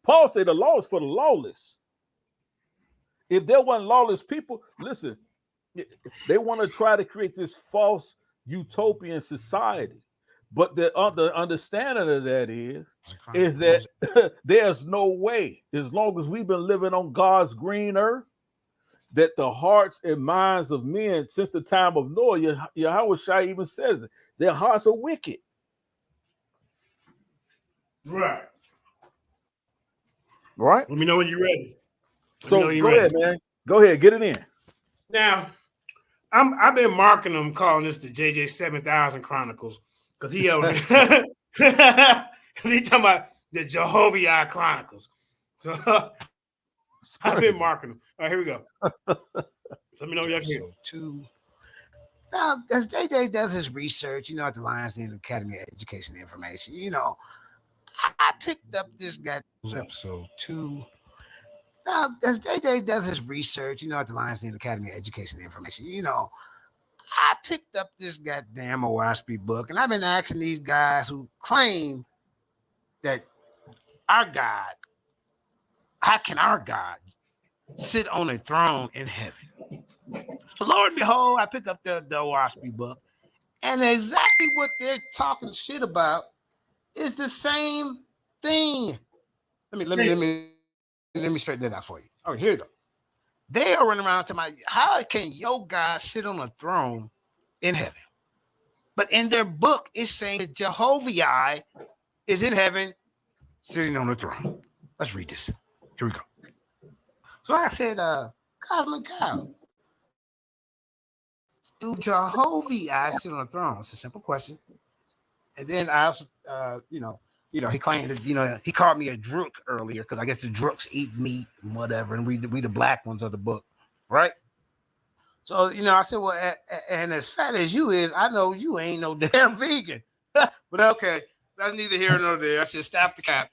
Paul said the law is for the lawless. If there weren't lawless people, listen, they want to try to create this false utopian society. But the understanding of that is that there's no way, as long as we've been living on God's green earth, that the hearts and minds of men since the time of Noah, Yahweh even says it, their hearts are wicked. Right. Right? Let me know when you're ready. So go ahead, man. Go ahead, get it in. Now, I've been marking them, calling this the JJ 7000 Chronicles, because he talking about the Jehovah Chronicles. So I've been marking them. All right, here we go. Let me know what y'all hear. Now, as JJ does his research, at the Lions Den Academy of Education and Information, I picked up this guy, episode 2. Now, as JJ does his research, at the Lions Den Academy of Education and Information, I picked up this goddamn Oahspe book, and I've been asking these guys who claim that our God, how can our God sit on a throne in heaven? So, lo and behold, I picked up the Oahspe book, and exactly what they're talking shit about is the same thing. Let me straighten that out for you. All right, here you go. They are running around to how can your God sit on a throne in heaven? But in their book, it's saying that Jehovah is in heaven sitting on the throne. Let's read this. Here we go. So I said, Cosmic Cow, do Jehovah sit on the throne? It's a simple question. And then I also, he claimed that, he called me a drook earlier because I guess the drooks eat meat and whatever, and we the black ones of the book, right? So, I said, well, and as fat as you is, I know you ain't no damn vegan. But okay, that's neither here nor there. I said, stop the cap.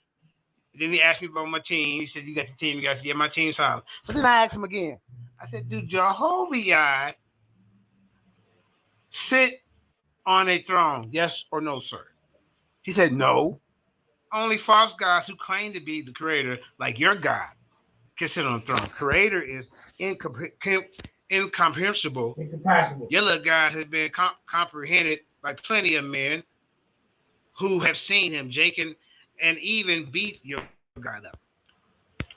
And then he asked me about my team. He said, you got your team? Yeah, my team's fine. But then I asked him again. I said, do Jehovah sit on a throne? Yes or no, sir? He said, no. Only false gods who claim to be the creator, like your God, can sit on the throne. Creator is incomprehensible. Your little God has been comprehended by plenty of men who have seen him, Jacob, and even beat your God up.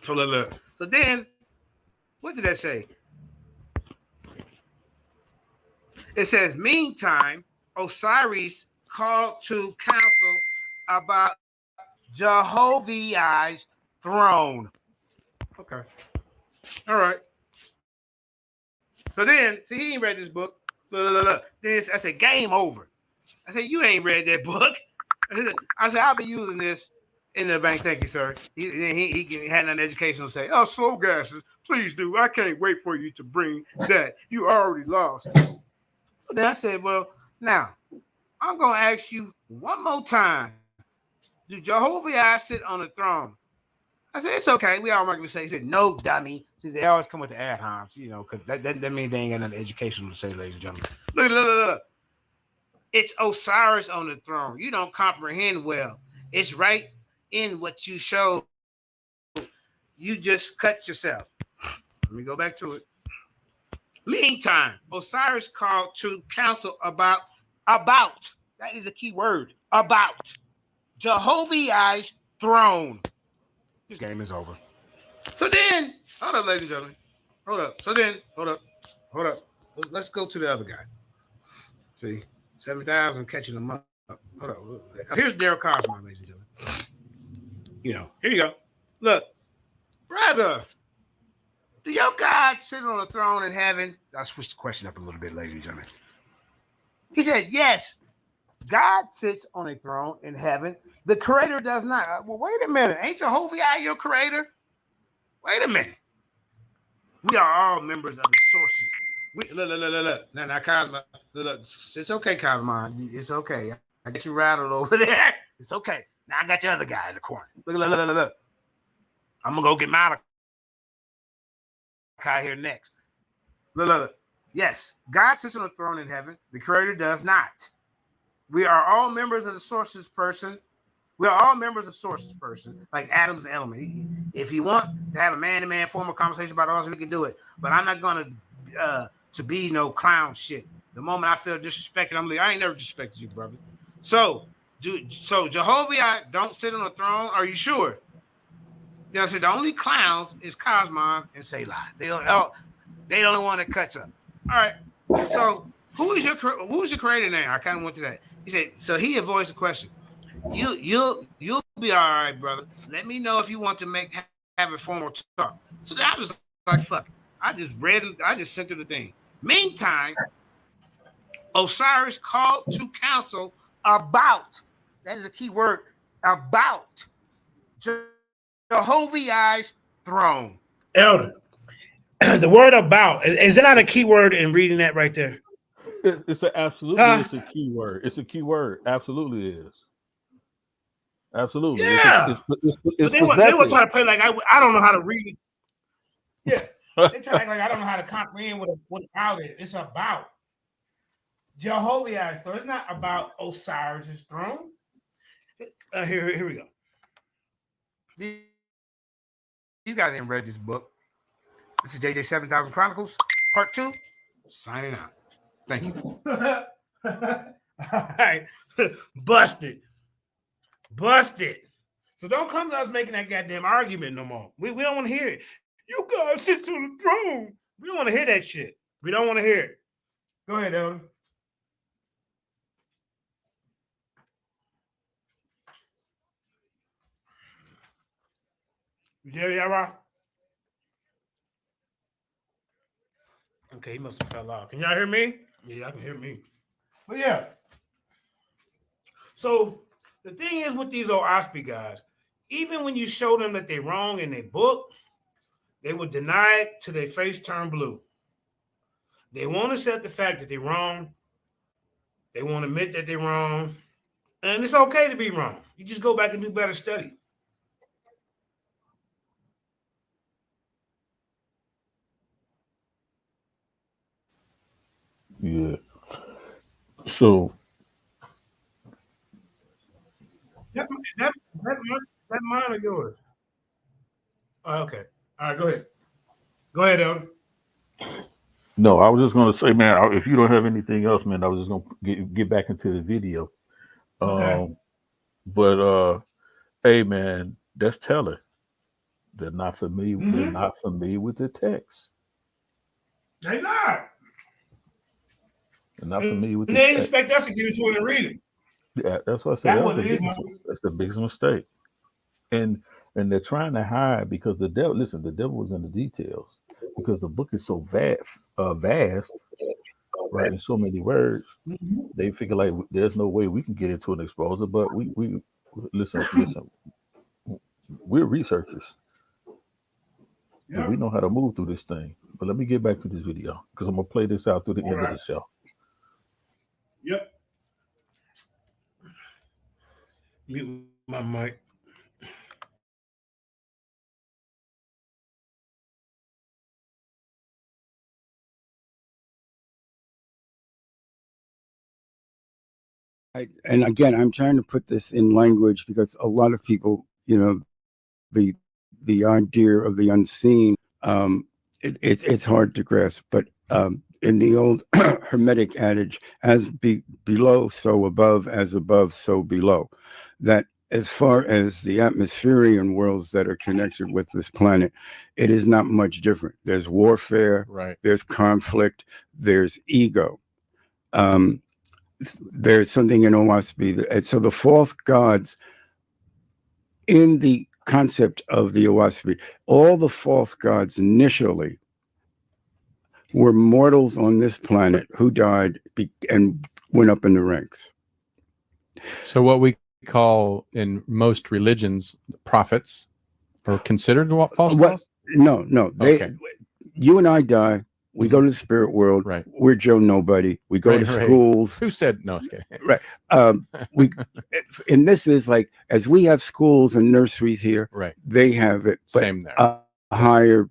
So look. So then, what did that say? It says, meantime, Osiris called to council about Jehovah's throne. Okay. All right. So then, see, he ain't read this book. Look. Then I said, game over. I said, you ain't read that book. I said, I'll be using this in the bank. Thank you, sir. He had an educational say, oh, slow gases, please do. I can't wait for you to bring that. You already lost. So then I said, well, now, I'm gonna ask you one more time. Do Jehovah sit on the throne? I said, it's okay. We all make mistakes. He said, no, dummy. See, they always come with the ad homs, because that means they ain't got nothing educational to say, ladies and gentlemen. Look. It's Osiris on the throne. You don't comprehend well. It's right in what you showed. You just cut yourself. Let me go back to it. Meantime, Osiris called to counsel about. That is a key word. About Jehovah's throne. This game is over. So then, hold up, ladies and gentlemen. Hold up. Hold up. Let's go to the other guy. See, 7,000 catching them up. Hold up. Here's Daryl Cosmo, ladies and gentlemen. Here you go. Look, brother, do your God sit on a throne in heaven? I'll switch the question up a little bit, ladies and gentlemen. He said, yes, God sits on a throne in heaven. The creator does not. Well, wait a minute. Ain't Jehovah your creator? Wait a minute. We are all members of the sources. Look. Now, Cosmo, look. It's okay, Cosmo. It's okay. I got you rattled over there. It's okay. Now I got the other guy in the corner. Look. I'm going to go get Malachi here next. Look. Yes, God sits on the throne in heaven. The creator does not. We are all members of the sources person. We are all members of sources person, like Adam's element. If you want to have a man-to-man formal conversation about us, we can do it. But I'm not going to be no clown shit. The moment I feel disrespected, I'm like, I ain't never disrespected you, brother. So Jehovah don't sit on the throne. Are you sure? I said the only clowns is Cosmon and Selah. They don't want to cut up. All right. So who's your creator name? I kind of went to that. He said. So he avoids the question. You'll be all right, brother. Let me know if you want to have a formal talk. So then I was like, fuck. I just sent her the thing. Meantime, Osiris called to counsel about. That is a key word. About Jehovah's throne. Elder, the word about, is it not a key word in reading that right there? It's absolutely it's a key word. It's a key word. Absolutely is. Absolutely. Yeah. It's they were trying to play like I don't know how to read. Yeah. They try to act like I don't know how to comprehend what about it. It's about Jehovah's throne. It's not about Osiris's throne. Here we go. These guys ain't read this book. This is JJ 7000 Chronicles, Part 2. Signing out. Thank you. All right. Busted. So don't come to us making that goddamn argument no more. We don't want to hear it. You guys sit on the throne. We don't want to hear that shit. We don't want to hear it. Go ahead, Elder. You there, Yara? Okay, he must have fell off. Can y'all hear me? Yeah, y'all can hear me. But yeah. So the thing is with these Oahspe guys, even when you show them that they're wrong in their book, they will deny it till their face turn blue. They won't accept the fact that they're wrong. They won't admit that they're wrong. And it's okay to be wrong. You just go back and do better study. Yeah. So That mine or yours? Oh, okay. All right, go ahead. Go ahead, Elder. no, I was just going to say, man, if you don't have anything else, man, I was just going to get back into the video. Okay. But hey, man, that's telling. They're not familiar. Mm-hmm. They're not familiar with the text. They're not. They're not familiar with the text. They expect us to give it to it and read it. Yeah, that's what I said. That's the biggest mistake. And they're trying to hide because the devil was in the details because the book is so vast, right? In so many words, they figure like there's no way we can get into an exposure, but we listen, we're researchers. Yeah. We know how to move through this thing. But let me get back to this video because I'm gonna play this out through the end of the show. Yep. Mute my mic. And again, I'm trying to put this in language because a lot of people, the idea of the unseen, it's hard to grasp. But in the old Hermetic adage, as below, so above, as above, so below, that as far as the atmospheric worlds that are connected with this planet, it is not much different. There's warfare, Right. there's conflict, there's ego. There's something in Oahspe. And so the false gods in the concept of the Oahspe, all the false gods initially were mortals on this planet who died and went up in the ranks. So what we call in most religions prophets are considered what false gods? No. Okay. You and I die. We go to the spirit world. Right. We're Joe Nobody. We go to schools. Who said no? Okay. Right. And this is like, as we have schools and nurseries here, Right. they have it. But Same there. A higher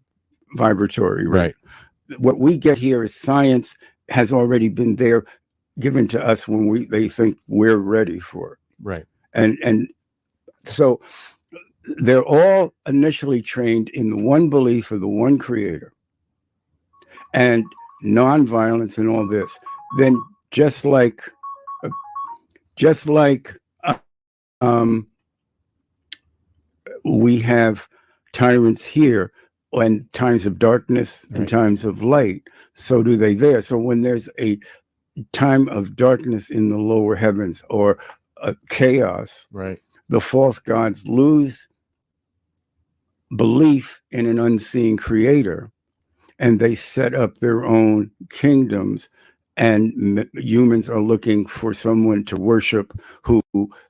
vibratory. Right. What we get here is science has already been there, given to us when they think we're ready for it. Right. And so they're all initially trained in the one belief of the one creator and nonviolence and all this. Then just like we have tyrants here and times of darkness and times of light, so do they there. So when there's a time of darkness in the lower heavens or chaos, right, the false gods lose belief in an unseen creator, and they set up their own kingdoms, and humans are looking for someone to worship who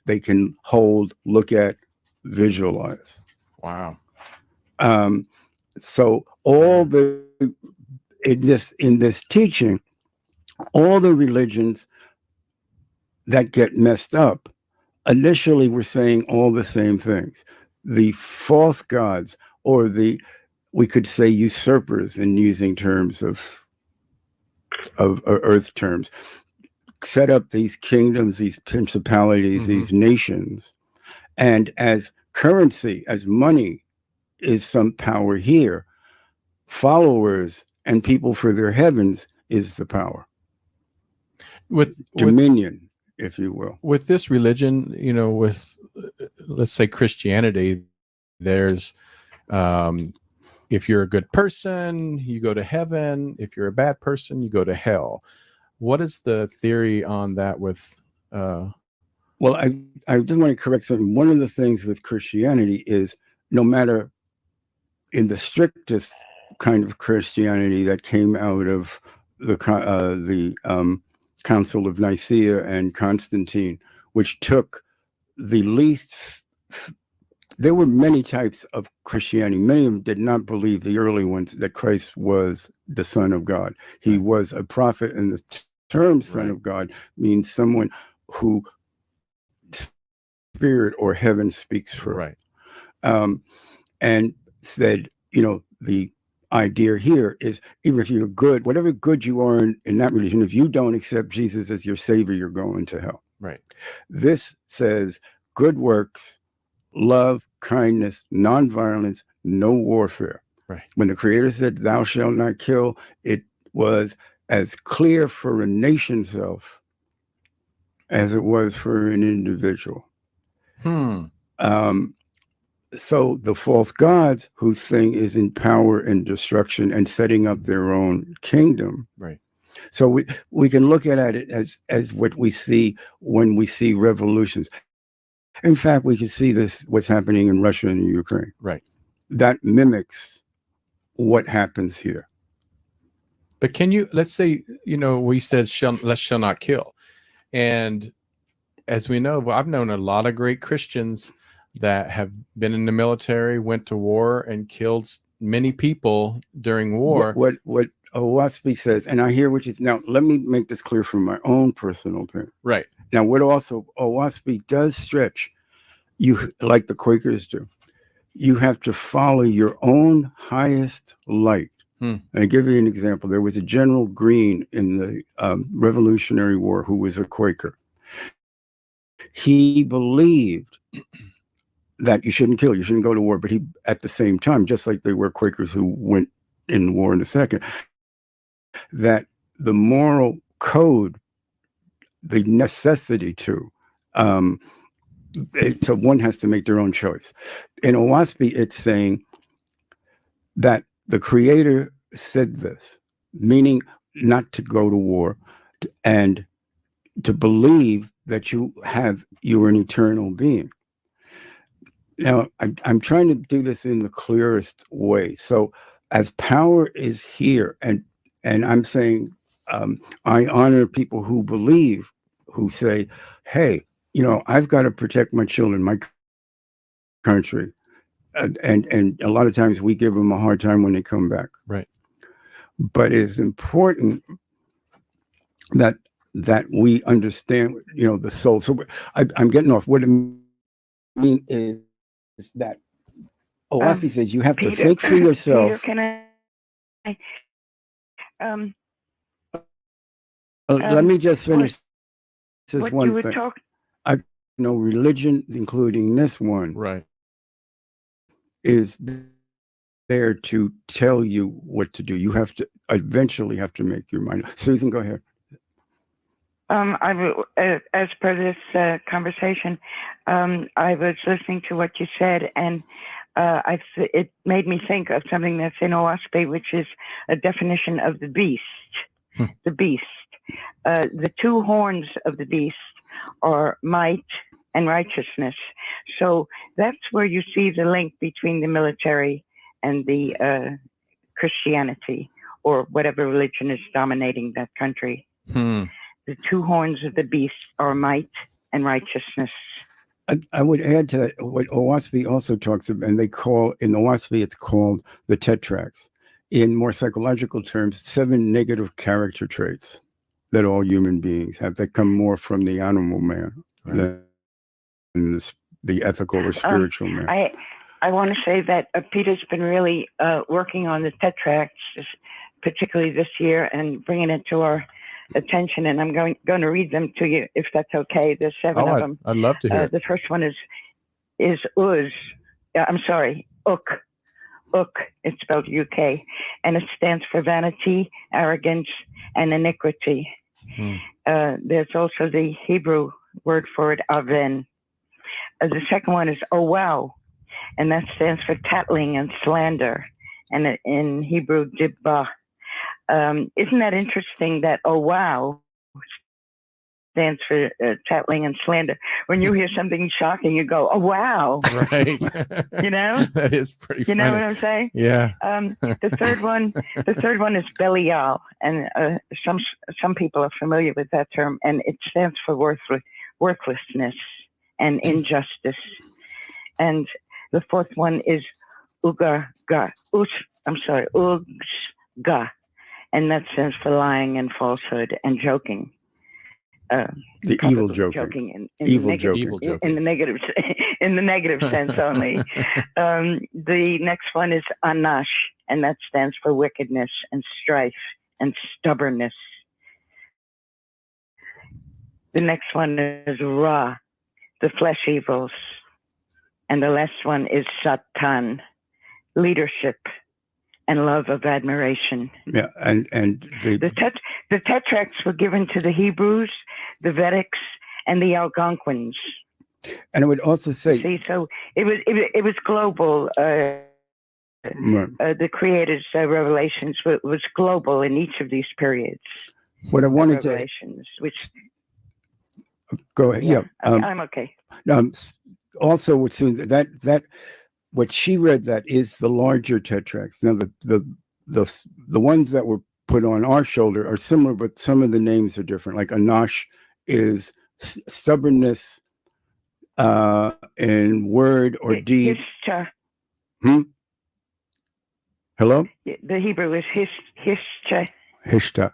they can hold, look at, visualize. Wow. So all in this teaching, all the religions that get messed up initially were saying all the same things. The false gods, or we could say usurpers in using terms of earth terms, set up these kingdoms, these principalities, these nations, and as currency, as money is some power here, followers and people for their heavens is the power. With dominion, if you will. With this religion, with let's say Christianity, there's if you're a good person, you go to heaven. If you're a bad person, you go to hell. What is the theory on that with Well, I just want to correct something. One of the things with Christianity is, no matter in the strictest kind of Christianity that came out of the Council of Nicaea and Constantine, which took the least. There were many types of Christianity. Many of them did not believe, the early ones, that Christ was the Son of God. He was a prophet, and the term Son of God means someone who spirit or heaven speaks for. Right. And said, the idea here is, even if you're good, whatever good you are in that religion, if you don't accept Jesus as your savior, you're going to hell. Right. This says good works, love, kindness, nonviolence, no warfare. Right. When the Creator said, "Thou shalt not kill," it was as clear for a nation self as it was for an individual. So the false gods, whose thing is in power and destruction and setting up their own kingdom. Right. So we can look at it as what we see when we see revolutions. In fact, we can see what's happening in Russia and Ukraine. Right. That mimics what happens here. But can you, let's say, we said shall not kill. And as we know, I've known a lot of great Christians that have been in the military, went to war, and killed many people during war. What Oahspe says, and I hear what you say. Now, let me make this clear from my own personal opinion. Right. Now, what also Oahspe does stretch you, like the Quakers do, you have to follow your own highest light. And I give you an example. There was a General Greene in the Revolutionary War who was a Quaker. He believed that you shouldn't kill, you shouldn't go to war, but he, at the same time, just like they were Quakers who went in war in the second, that the moral code, the necessity to, so one has to make their own choice. In Oahspe, it's saying that the Creator said this, meaning not to go to war and to believe that you are an eternal being. Now, I'm trying to do this in the clearest way. So as power is here, and I'm saying I honor people who believe, who say, hey, I've got to protect my children, my country. And a lot of times we give them a hard time when they come back. Right. But it's important that we understand, the soul. So I'm getting off. What I mean is that Oahspe says you have to think for yourself. Peter, can I? Let me just finish this one thing. I know religion, including this one, right, is there to tell you what to do. You have to eventually have to make your mind. Susan, go ahead. As per this conversation, I was listening to what you said, and it made me think of something that's in Oahspe, which is a definition of the beast. The beast. The two horns of the beast are might and righteousness. So that's where you see the link between the military and the Christianity, or whatever religion is dominating that country. The two horns of the beast are might and righteousness. I would add to that what Oahspe also talks about, and in Oahspe it's called the tetracts. In more psychological terms, 7 negative character traits that all human beings have that come more from the animal man than the ethical or spiritual man. I want to say that Peter's been really working on the tetracts, particularly this year, and bringing it to our attention, and I'm going to read them to you, if that's okay. There's 7 of them. I'd love to hear. The first one is Uz. I'm sorry, Uk. Uk. It's spelled UK, and it stands for vanity, arrogance, and iniquity. There's also the Hebrew word for it, aven. The second one is oh wow, and that stands for tattling and slander, and in Hebrew, dibba. Isn't that interesting that oh wow stands for tattling and slander? When you hear something shocking, you go, oh wow. Right. That is pretty funny. You know what I'm saying? Yeah. The third one is Belial, and some people are familiar with that term, and it stands for worthlessness and injustice. And the fourth one is Uga, and that stands for lying and falsehood and joking. The evil joking. Evil joking. In the negative sense only. The next one is Anash, and that stands for wickedness and strife and stubbornness. The next one is Ra, the flesh evils. And the last one is Satan, leadership and love of admiration. Yeah, and the tetracts were given to the Hebrews, the Vedics, and the Algonquins. And I would also say, so it was global. The Creator's revelations was global in each of these periods. What I wanted to go ahead. Yeah, I'm okay. Also, what she read, that is the larger tetracts. Now, the ones that were put on our shoulder are similar, but some of the names are different. Like Anash is stubbornness in word or deed. Hello? The Hebrew is hishta. Hishta.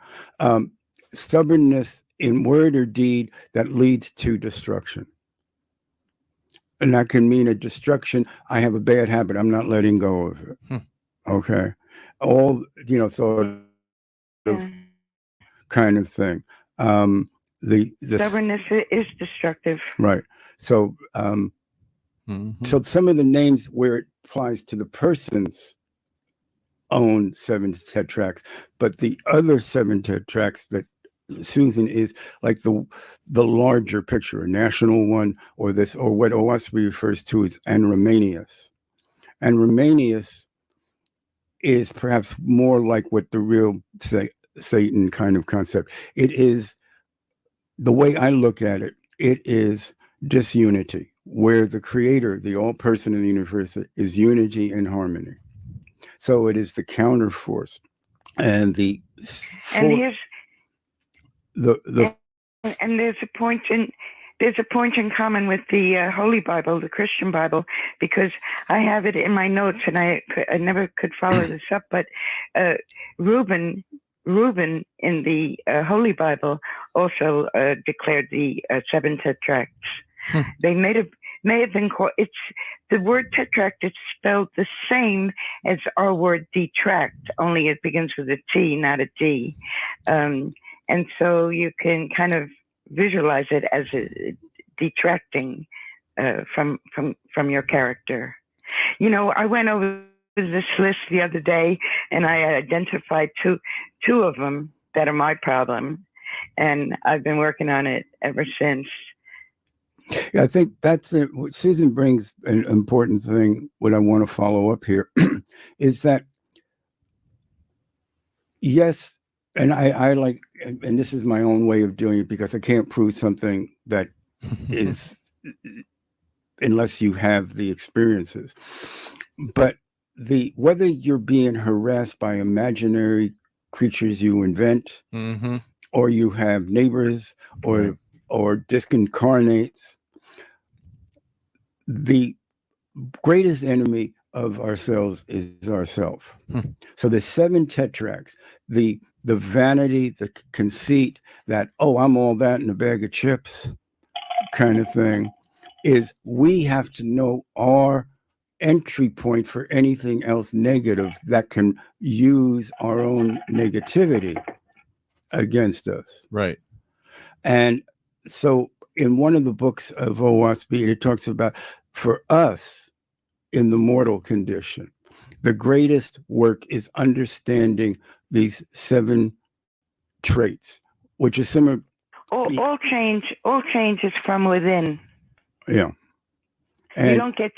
Stubbornness in word or deed that leads to destruction. and that can mean a destruction. I have a bad habit. I'm not letting go of it. Okay. All, sort of kind of thing. The Stubbornness is destructive. Right. So, so some of the names where it applies to the person's own 7 tetracts, but the other 7 tetracts that Susan is like the larger picture, a national one, or what Oahspe refers to as Anromanius. Anromanius is perhaps more like what the real Satan kind of concept. It is, the way I look at it, it is disunity, where the creator, the all person of the universe, is unity and harmony. So it is the counter force. And and there's a point in common with the Holy Bible, the Christian Bible, because I have it in my notes, and I never could follow this up. But Reuben in the Holy Bible also declared the 7 tetracts. They may have been called. It's the word tetract. It's spelled the same as our word detract, only it begins with a T, not a D. And so you can kind of visualize it as detracting from your character. I went over this list the other day, and I identified two of them that are my problem, and I've been working on it ever since. Yeah, I think that's it. What Susan brings an important thing. What I want to follow up here is that, yes, and I like, and this is my own way of doing it because I can't prove something that is unless you have the experiences. But whether you're being harassed by imaginary creatures you invent, or you have neighbors, or disincarnates, the greatest enemy of ourselves is ourself. So the 7 tetracts, the vanity, the conceit that, oh, I'm all that in a bag of chips kind of thing, is we have to know our entry point for anything else negative that can use our own negativity against us. Right. And so in one of the books of Oahspe, it talks about, for us in the mortal condition, the greatest work is understanding these 7 traits, which is similar. All change is from within. Yeah. And you don't get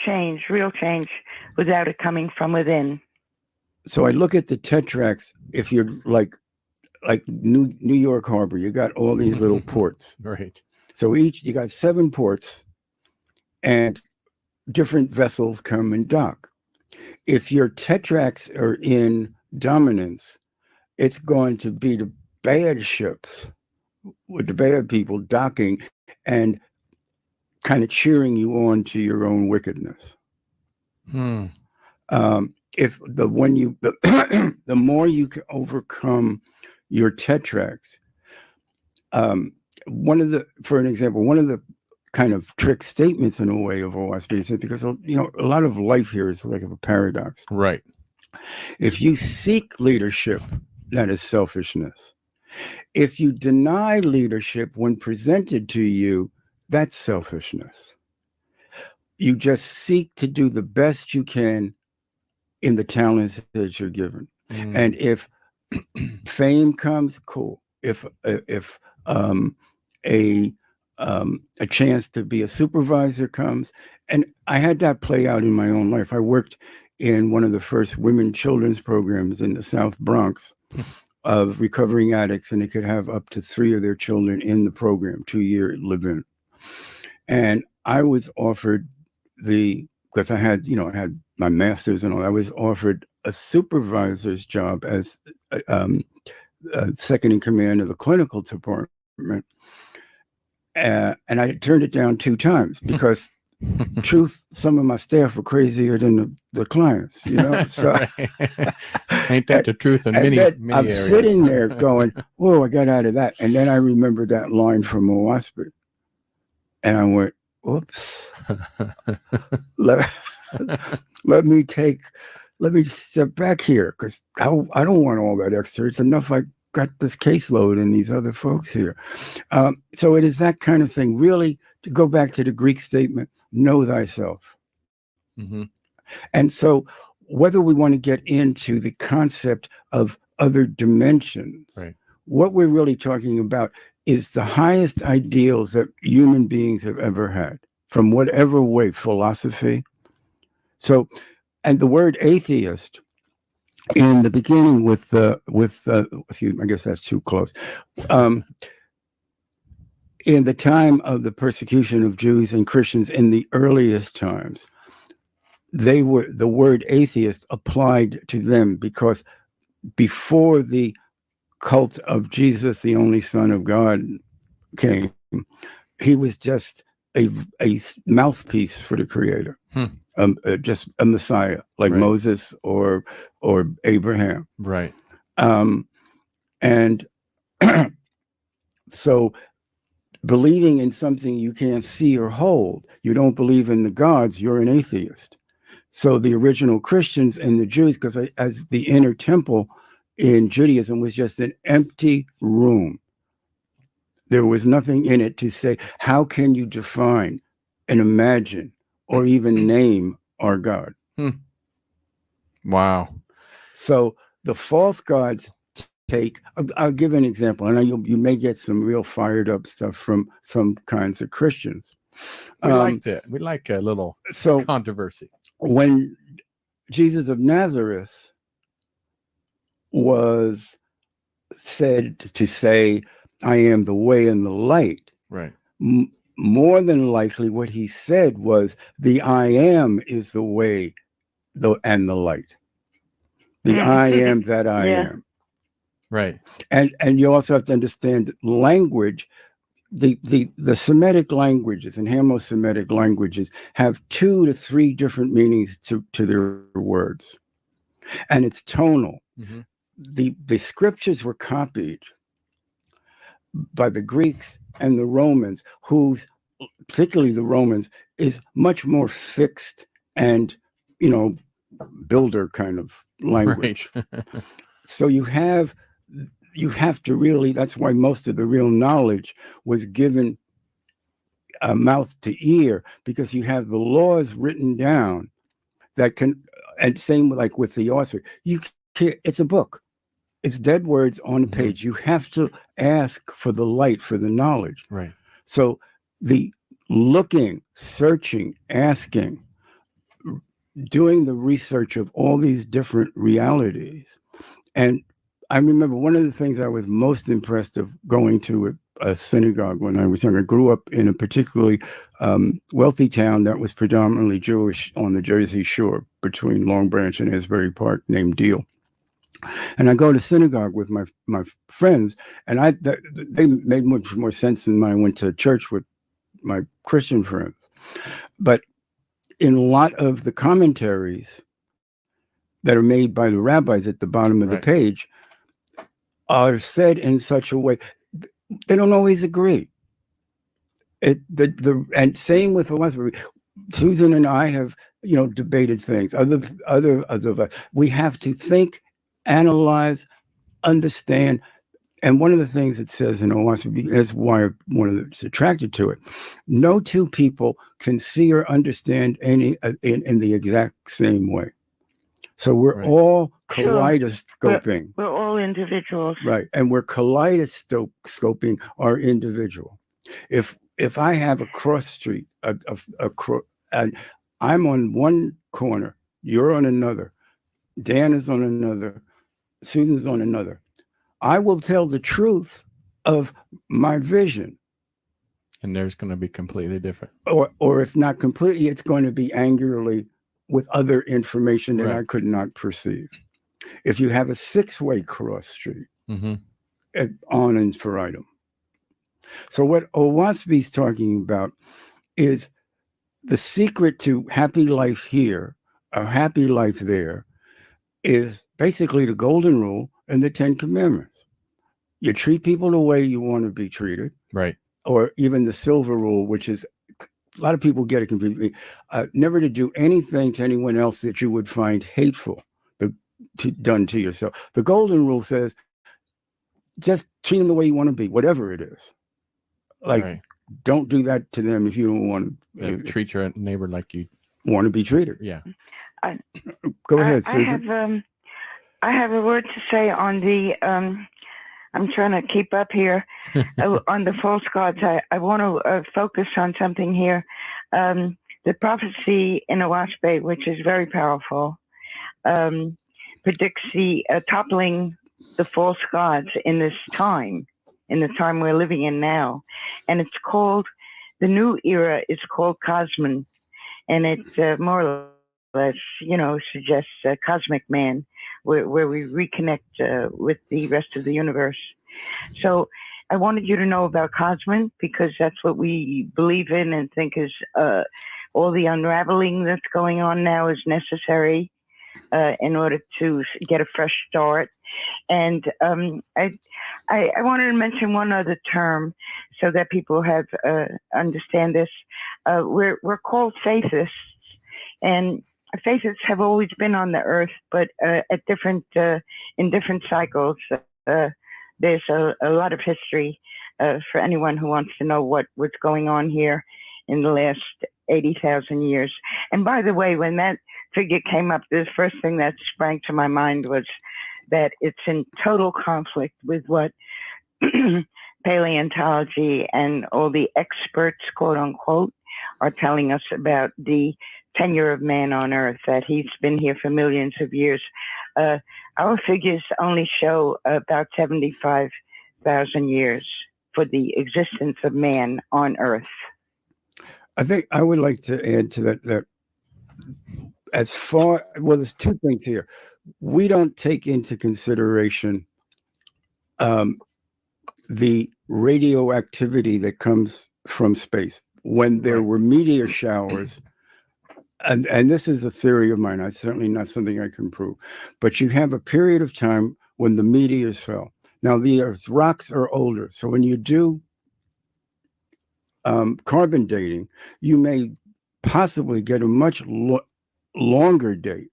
real change, without it coming from within. So I look at the tetracts. If you're like New York Harbor, you got all these little ports. Right. So you got 7 ports, and different vessels come and dock. If your tetracts are in dominance, it's going to be the bad ships with the bad people docking and kind of cheering you on to your own wickedness. If the more you can overcome your tetracts, one of the kind of trick statements in a way of Oahspe is because a lot of life here is like a paradox. Right. If you seek leadership, that is selfishness. If you deny leadership when presented to you, that's selfishness. You just seek to do the best you can in the talents that you're given. And if fame comes, cool. If a chance to be a supervisor comes, and I had that play out in my own life. I worked in one of the first women children's programs in the South Bronx of recovering addicts, and they could have up to 3 of their children in the program, 2-year live-in. And I was offered because I had my master's and all, I was offered a supervisor's job as second in command of the clinical department. And I turned it down 2 times because truth, some of my staff were crazier than the clients, so ain't that the truth in many I'm areas. Sitting there going, whoa, I got out of that. And then I remembered that line from Oahspe. And I went, oops. let, let me step back here, because I don't want all that extra. It's enough. I got this caseload and these other folks here. So it is that kind of thing. Really, to go back to the Greek statement, know thyself. Mm-hmm. And so whether we want to get into the concept of other dimensions, right. What we're really talking about is the highest ideals that human beings have ever had, from whatever way, philosophy. So, and the word atheist in the beginning excuse me, I guess that's too close. In the time of the persecution of Jews and Christians in the earliest times, the word atheist applied to them, because before the cult of Jesus, the only Son of God, came, he was just a mouthpiece for the Creator, just a Messiah, like right. Moses or Abraham, right? And so, believing in something you can't see or hold, you don't believe in the gods, you're an atheist. So the original Christians and the Jews, because as the inner temple in Judaism was just an empty room. There was nothing in it to say, how can you define and imagine or even name our God? Wow. So the false gods take, I'll give an example. I know you may get some real fired up stuff from some kinds of Christians. We like a little controversy. When Jesus of Nazareth was said to say, I am the way and the light, right? More than likely what he said was, the I am is the way and the light. The I am that I am. Right. And you also have to understand language. The Semitic languages and Hamo-Semitic languages have 2 to 3 different meanings to their words. And it's tonal. Mm-hmm. The scriptures were copied by the Greeks and the Romans, particularly the Romans, is much more fixed and, builder kind of language. Right. So you have to really, that's why most of the real knowledge was given mouth to ear, because you have the laws written down that can, and same like with the Oahspe, it's a book. It's dead words on a page. You have to ask for the light, for the knowledge. Right. So the looking, searching, asking, doing the research of all these different realities. And I remember one of the things I was most impressed of going to a synagogue when I was young. I grew up in a particularly wealthy town that was predominantly Jewish on the Jersey Shore between Long Branch and Asbury Park, named Deal. And I go to synagogue with my friends, and they made much more sense than when I went to church with my Christian friends. But in a lot of the commentaries that are made by the rabbis at the bottom of the page are said in such a way, they don't always agree. And same with philosophy. Susan and I have, debated things. We have to think, analyze, understand. And one of the things it says in Oahspe, that's why one of them's attracted to it. No two people can see or understand any in the exact same way. So we're all kaleidoscoping. We're all individuals. Right. And we're kaleidoscoping our individual. If I have a cross street, and I'm on one corner, you're on another, Dan is on another, Susan's on another, I will tell the truth of my vision. And theirs going to be completely different. Or if not completely, it's going to be angularly with other information that I could not perceive. If you have a 6-way cross street, on infinitum. So what Oahspe's talking about is the secret to happy life here, or happy life there, is basically the golden rule and the 10 commandments. You treat people the way you want to be treated. Right. Or even the silver rule, which is a lot of people get it confused. Never to do anything to anyone else that you would find hateful, done to yourself. The golden rule says, just treat them the way you want to be, whatever it is. Like, Right. don't do that to them if you don't want to. Treat your neighbor like you want to be treated. Yeah. Go ahead, Susan. I have a word to say on the. I'm trying to keep up here on the false gods. I want to focus on something here. The prophecy in Oahspe, which is very powerful, predicts the toppling the false gods in this time, in the time we're living in now. And it's called, the new era is called Cosmon. And it more or less, suggests a cosmic man, where we reconnect with the rest of the universe. So I wanted you to know about Cosmon, because that's what we believe in and think is all the unraveling that's going on now is necessary in order to get a fresh start. And I wanted to mention one other term so that people have understand this. We're called faithists, and faithists have always been on the earth, but at different in different cycles. There's a lot of history for anyone who wants to know what's going on here in the last 80,000 years. And by the way, when that figure came up, the first thing that sprang to my mind was that it's in total conflict with what paleontology and all the experts, quote unquote, are telling us about the tenure of man on Earth, that he's been here for millions of years. Our figures only show about 75,000 years for the existence of man on Earth. I think I would like to add to that there's two things here. We don't take into consideration the radioactivity that comes from space. When there were meteor showers, and this is a theory of mine, it's certainly not something I can prove, but you have a period of time when the meteors fell. Now, the Earth's rocks are older, so when you do carbon dating, you may possibly get a much longer date.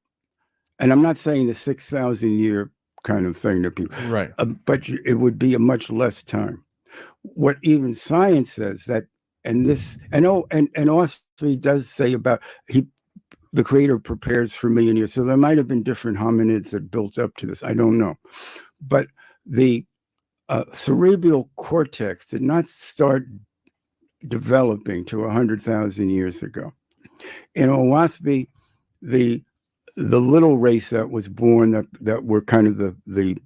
And I'm not saying the 6,000 year kind of thing that people, right? But it would be a much less time. What even science says that, and Oahspe does say about the Creator prepares for a million years. So there might have been different hominids that built up to this. I don't know, but the cerebral cortex did not start developing to 100,000 years ago. In Oahspe, the little race that was born that were kind of the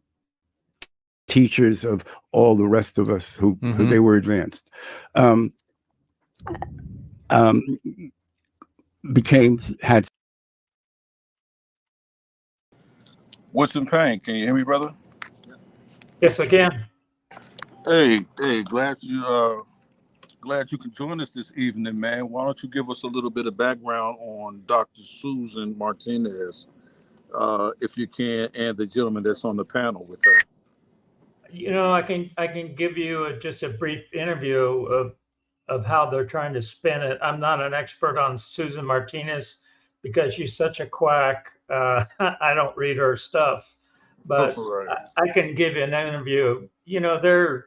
teachers of all the rest of us who they were advanced, had. What's in pain? Can you hear me, brother? Yes, I can. Hey, glad you could join us this evening, man. Why don't you give us a little bit of background on Dr. Susan Martinez, if you can, and the gentleman that's on the panel with her. I can give you just a brief interview of how they're trying to spin it. I'm not an expert on Susan Martinez because she's such a quack. I don't read her stuff, but I can give you an interview. They're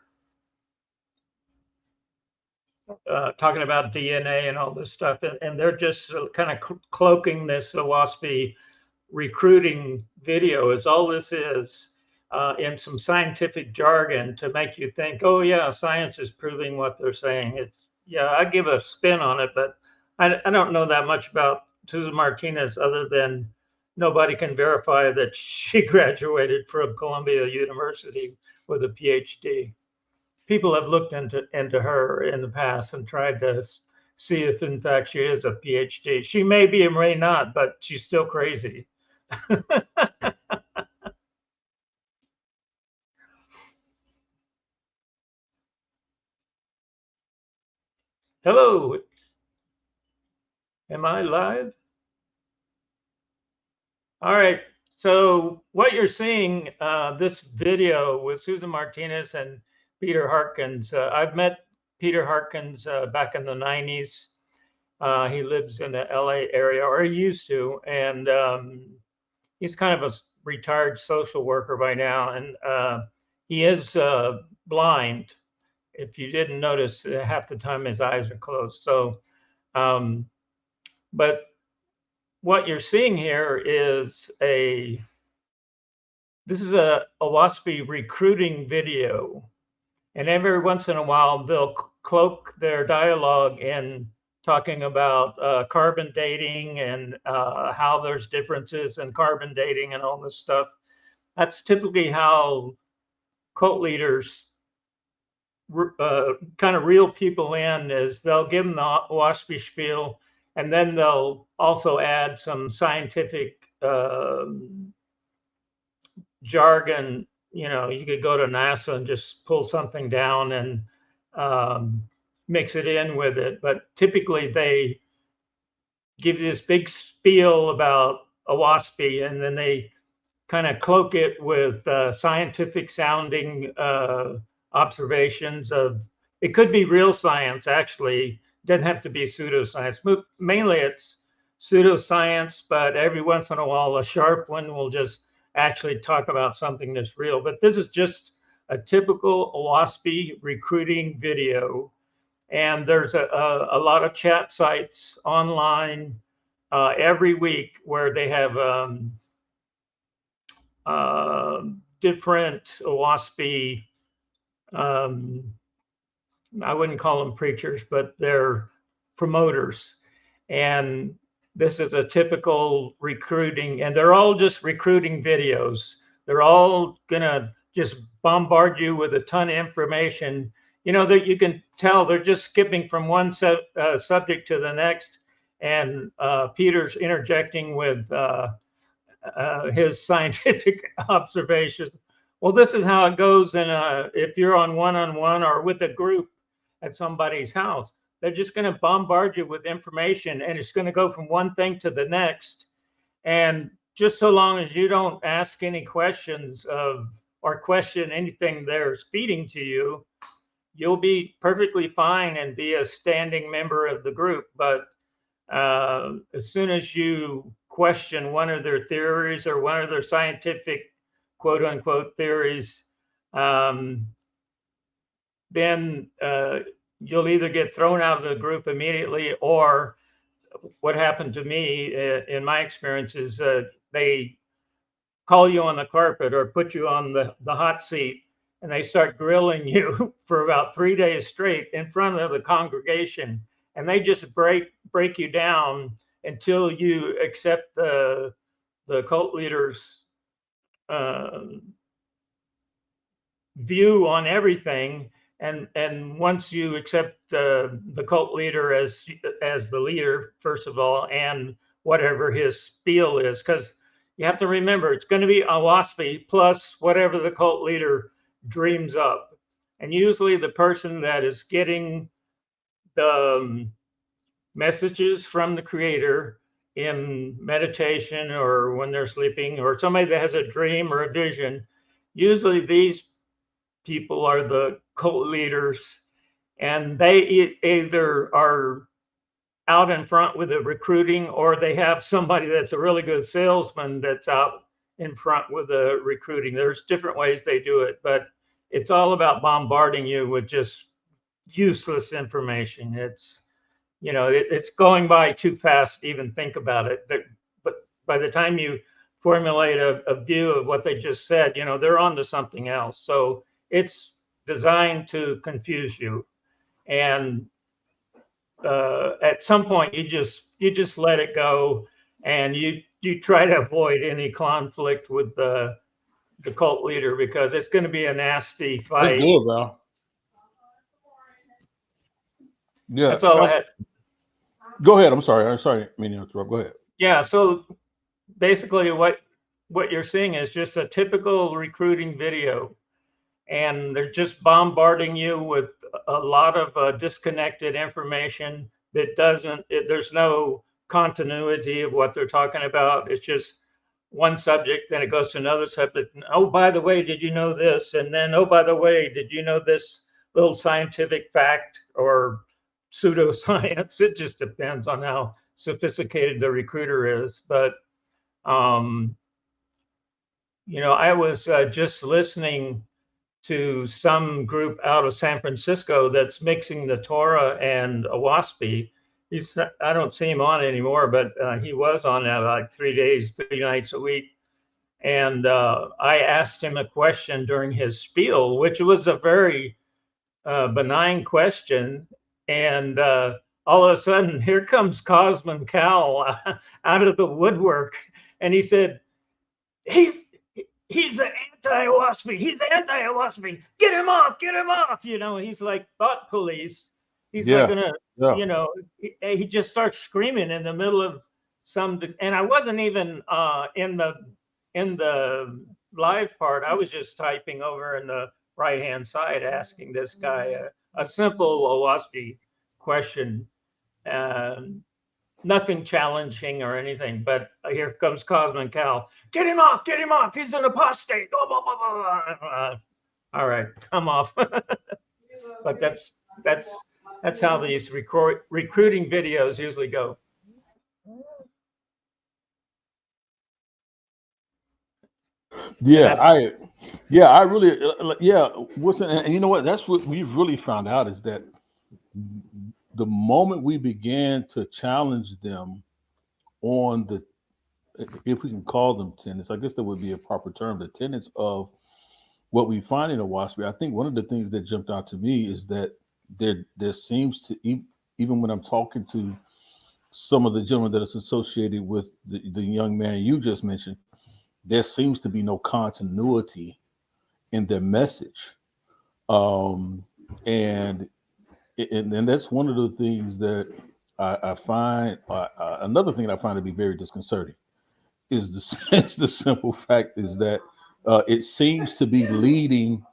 talking about DNA and all this stuff, and they're just kind of cloaking this Oahspe recruiting video as all this is, in some scientific jargon to make you think, oh yeah, science is proving what they're saying. I give a spin on it, but I don't know that much about Susan Martinez other than nobody can verify that she graduated from Columbia University with a Ph.D. People have looked into her in the past and tried to see if in fact she is a PhD. She may be or may not, but she's still crazy. Hello. Am I live? All right. So what you're seeing, this video with Susan Martinez and Peter Harkins. I've met Peter Harkins back in the 90s. He lives in the LA area, or he used to, and he's kind of a retired social worker by now, and he is blind. If you didn't notice, half the time his eyes are closed. So, but what you're seeing here is this is a Oahspe recruiting video, and every once in a while they'll cloak their dialogue in talking about carbon dating and how there's differences in carbon dating and all this stuff. That's typically how cult leaders kind of reel people in, is they'll give them the Oahspe spiel, and then they'll also add some scientific jargon. You could go to NASA and just pull something down and mix it in with it. But typically they give you this big spiel about Oahspe, and then they kind of cloak it with scientific sounding observations of, it could be real science, actually. It doesn't have to be pseudoscience. Mainly it's pseudoscience, but every once in a while a sharp one will just actually talk about something that's real. But this is just a typical Oahspe recruiting video. And there's a lot of chat sites online every week where they have different Oahspe, I wouldn't call them preachers, but they're promoters. And this is a typical recruiting, and they're all just recruiting videos. They're all gonna just bombard you with a ton of information. That you can tell they're just skipping from one subject to the next, and Peter's interjecting with his scientific observation. Well, this is how it goes. And if you're on one-on-one or with a group at somebody's house, they're just going to bombard you with information, and it's going to go from one thing to the next. And just so long as you don't ask any questions or question anything they're feeding to you, you'll be perfectly fine and be a standing member of the group. But as soon as you question one of their theories or one of their scientific quote unquote theories, then you'll either get thrown out of the group immediately, or what happened to me in my experience is they call you on the carpet or put you on the hot seat, and they start grilling you for about 3 days straight in front of the congregation. And they just break you down until you accept the cult leader's view on everything. And once you accept the cult leader as the leader, first of all, and whatever his spiel is, because you have to remember it's going to be Oahspe plus whatever the cult leader dreams up. And usually the person that is getting the messages from the creator in meditation or when they're sleeping, or somebody that has a dream or a vision, usually these people are the cult leaders, and they either are out in front with the recruiting, or they have somebody that's a really good salesman that's out in front with the recruiting. There's different ways they do it, but it's all about bombarding you with just useless information. It's going by too fast to even think about it. But by the time you formulate a view of what they just said, they're on to something else. So it's designed to confuse you. And at some point you just let it go, and you try to avoid any conflict with the cult leader, because it's going to be a nasty fight. That's good, bro. Yeah. That's all I had. Go ahead. I'm sorry. I mean to interrupt. Go ahead. Yeah. So basically what you're seeing is just a typical recruiting video, and they're just bombarding you with a lot of disconnected information that there's no continuity of what they're talking about. It's just one subject, then it goes to another subject. And, oh, by the way, did you know this? And then, oh, by the way, did you know this little scientific fact or pseudoscience. It just depends on how sophisticated the recruiter is. But I was just listening to some group out of San Francisco that's mixing the Torah and Oahspe. I don't see him on anymore, but he was on that like 3 days, 3 nights a week. And I asked him a question during his spiel, which was a very benign question. And all of a sudden, here comes Cosman Cowell out of the woodwork. And he said, he's an anti-Oahspe. He's anti-Oahspe. Get him off. Get him off. He's like thought police. He's not going to, he just starts screaming in the middle of and I wasn't even in the live part. I was just typing over in the right-hand side, asking this guy a simple Oahspe question. Nothing challenging or anything, but here comes Cosman Cowell. Get him off! Get him off! He's an apostate! Blah, blah, blah, blah. All right, come off. But that's how these recruiting videos usually go. I really, and you know what? That's what we've really found out is that the moment we began to challenge them on the, if we can call them tenets, I guess that would be a proper term, the tenets of what we find in Oahspe. I think one of the things that jumped out to me is that there seems to, even when I'm talking to some of the gentlemen that is associated with the young man you just mentioned, there seems to be no continuity in their message. And that's one of the things that I find, another thing that I find to be very disconcerting is the simple fact is that it seems to be leading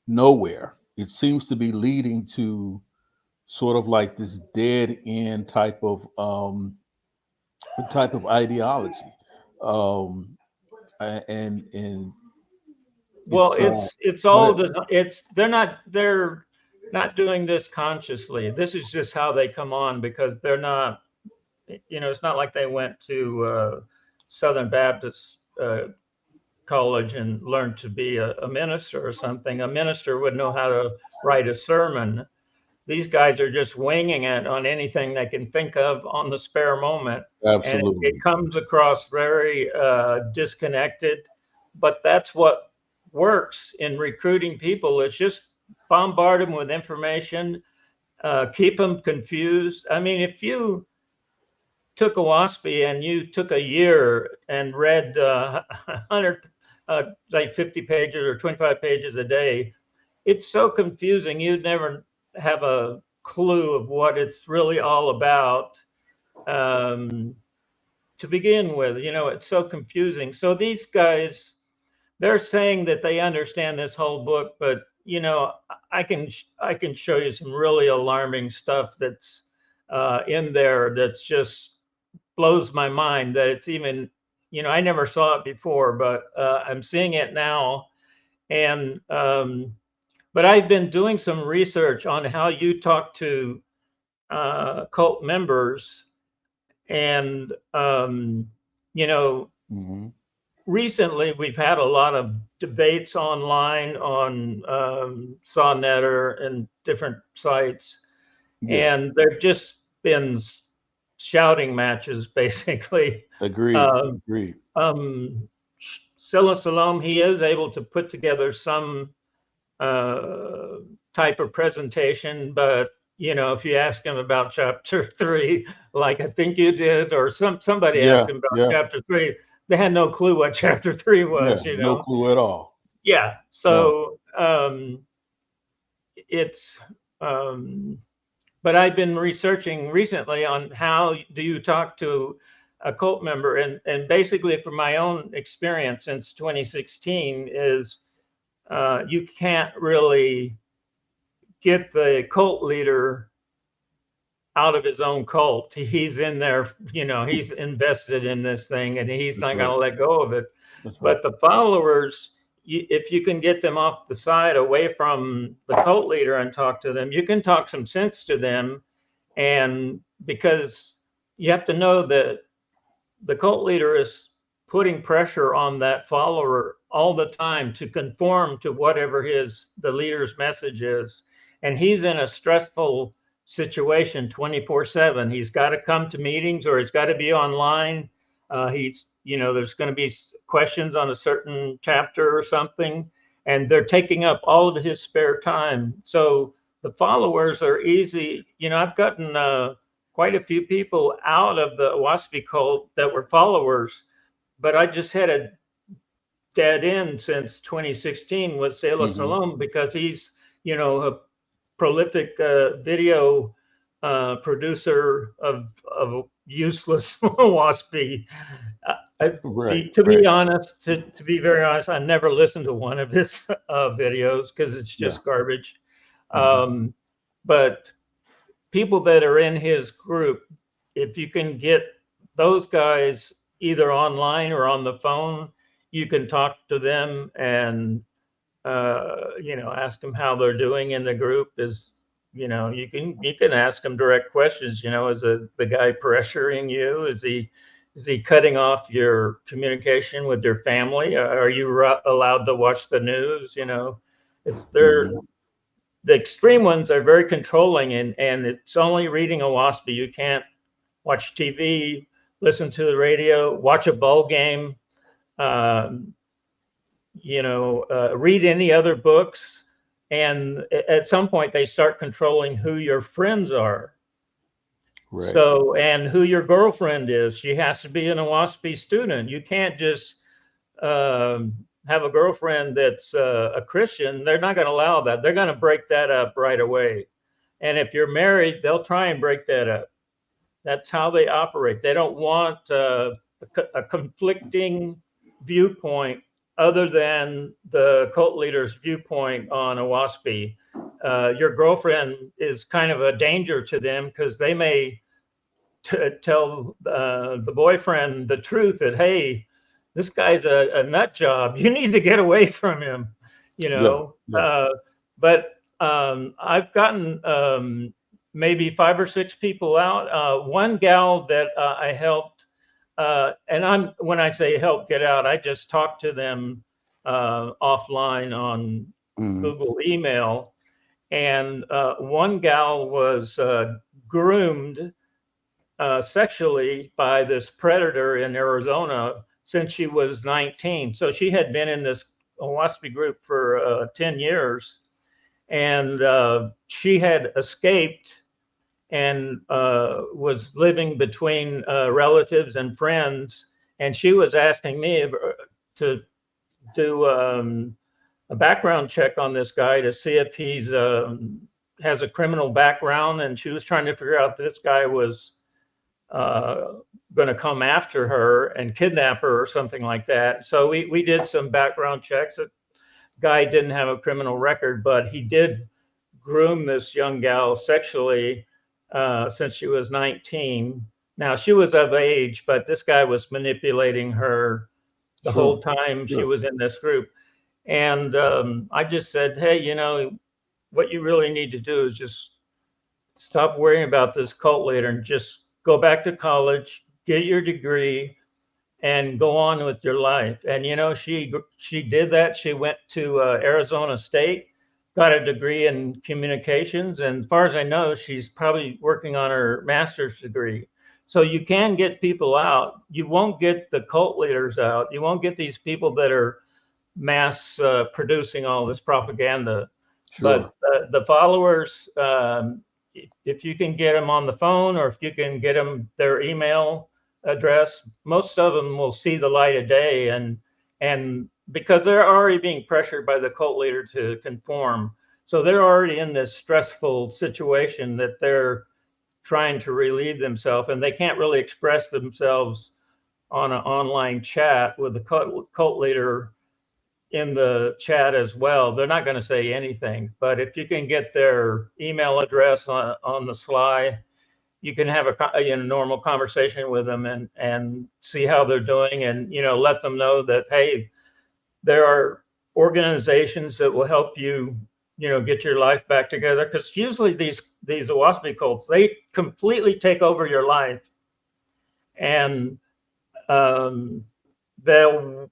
nowhere. It seems to be leading to sort of like this dead end type of ideology. Well, they're not doing this consciously. This is just how they come on, because they're not, it's not like they went to Southern Baptist college and learned to be a minister or something. A minister would know how to write a sermon. These guys are just winging it on anything they can think of on the spare moment. Absolutely. And it comes across very disconnected, but that's what works in recruiting people. It's just bombard them with information, keep them confused. I mean, if you took Oahspe and you took a year and read 50 pages or 25 pages a day, it's so confusing. You'd never have a clue of what it's really all about to begin with. It's so confusing. So these guys, they're saying that they understand this whole book, but I can show you some really alarming stuff that's in there that's just blows my mind, that it's even, I never saw it before, but I'm seeing it now. And but I've been doing some research on how you talk to cult members, and recently we've had a lot of debates online on SawNetter and different sites, and there've just been shouting matches, basically. Agreed. Silas Salom, he is able to put together some type of presentation, but if you ask him about chapter 3, like I think you did, or somebody asked him about chapter 3, they had no clue what chapter 3 was. No clue at all. Yeah. So but I've been researching recently on how do you talk to a cult member, and basically from my own experience since 2016 is you can't really get the cult leader out of his own cult. He's in there, he's invested in this thing, and he's not going to let go of it. But the followers, if you can get them off the side away from the cult leader and talk to them, you can talk some sense to them. And because you have to know that the cult leader is putting pressure on that follower all the time to conform to whatever the leader's message is. And he's in a stressful situation 24/7. He's got to come to meetings, or he's got to be online. There's going to be questions on a certain chapter or something, and they're taking up all of his spare time. So the followers are easy. I've gotten quite a few people out of the Oahspe cult that were followers, but I just had a dead end since 2016 with Selah Salom, because he's, a prolific video producer of useless Oahspe. To be honest, to be very honest, I never listened to one of his videos because it's just garbage. But people that are in his group, if you can get those guys either online or on the phone, you can talk to them and ask them how they're doing in the group. You can ask them direct questions. Is the guy pressuring you? Is he cutting off your communication with your family? Are you allowed to watch the news? The extreme ones are very controlling, and it's only reading Oahspe. You can't watch TV, listen to the radio, watch a ball game, read any other books. And at some point they start controlling who your friends are. Right. So, and who your girlfriend is. She has to be an Oahspe student. You can't just have a girlfriend that's a Christian. They're not going to allow that. They're going to break that up right away. And if you're married, they'll try and break that up. That's how they operate. They don't want a conflicting viewpoint other than the cult leader's viewpoint on Oahspe. Your girlfriend is kind of a danger to them, because they may tell the boyfriend the truth that, hey, this guy's a nut job. You need to get away from him, But I've gotten maybe 5 or 6 people out. One gal that I helped, and when I say help get out, I just talk to them offline on Google email. And one gal was groomed sexually by this predator in Arizona since she was 19. So she had been in this Oahspe group for 10 years, and she had escaped and was living between relatives and friends. And she was asking me to do a background check on this guy to see if he's has a criminal background. And she was trying to figure out if this guy was going to come after her and kidnap her or something like that. So we did some background checks. The guy didn't have a criminal record, but he did groom this young gal sexually since she was 19. Now, she was of age, but this guy was manipulating her the whole time she was in this group. And I just said, hey, what you really need to do is just stop worrying about this cult leader and just go back to college, get your degree, and go on with your life. And, she did that. She went to Arizona State, got a degree in communications. And as far as I know, she's probably working on her master's degree. So you can get people out. You won't get the cult leaders out. You won't get these people that are mass producing all this propaganda. But the followers, if you can get them on the phone, or if you can get them their email address, most of them will see the light of day. And because they're already being pressured by the cult leader to conform. So they're already in this stressful situation that they're trying to relieve themselves, and they can't really express themselves on an online chat with the cult leader in the chat as well. They're not going to say anything. But if you can get their email address on the sly, you can have a normal conversation with them and see how they're doing, and let them know that, hey, there are organizations that will help you, get your life back together. Because usually these Oahspe cults, they completely take over your life, and they'll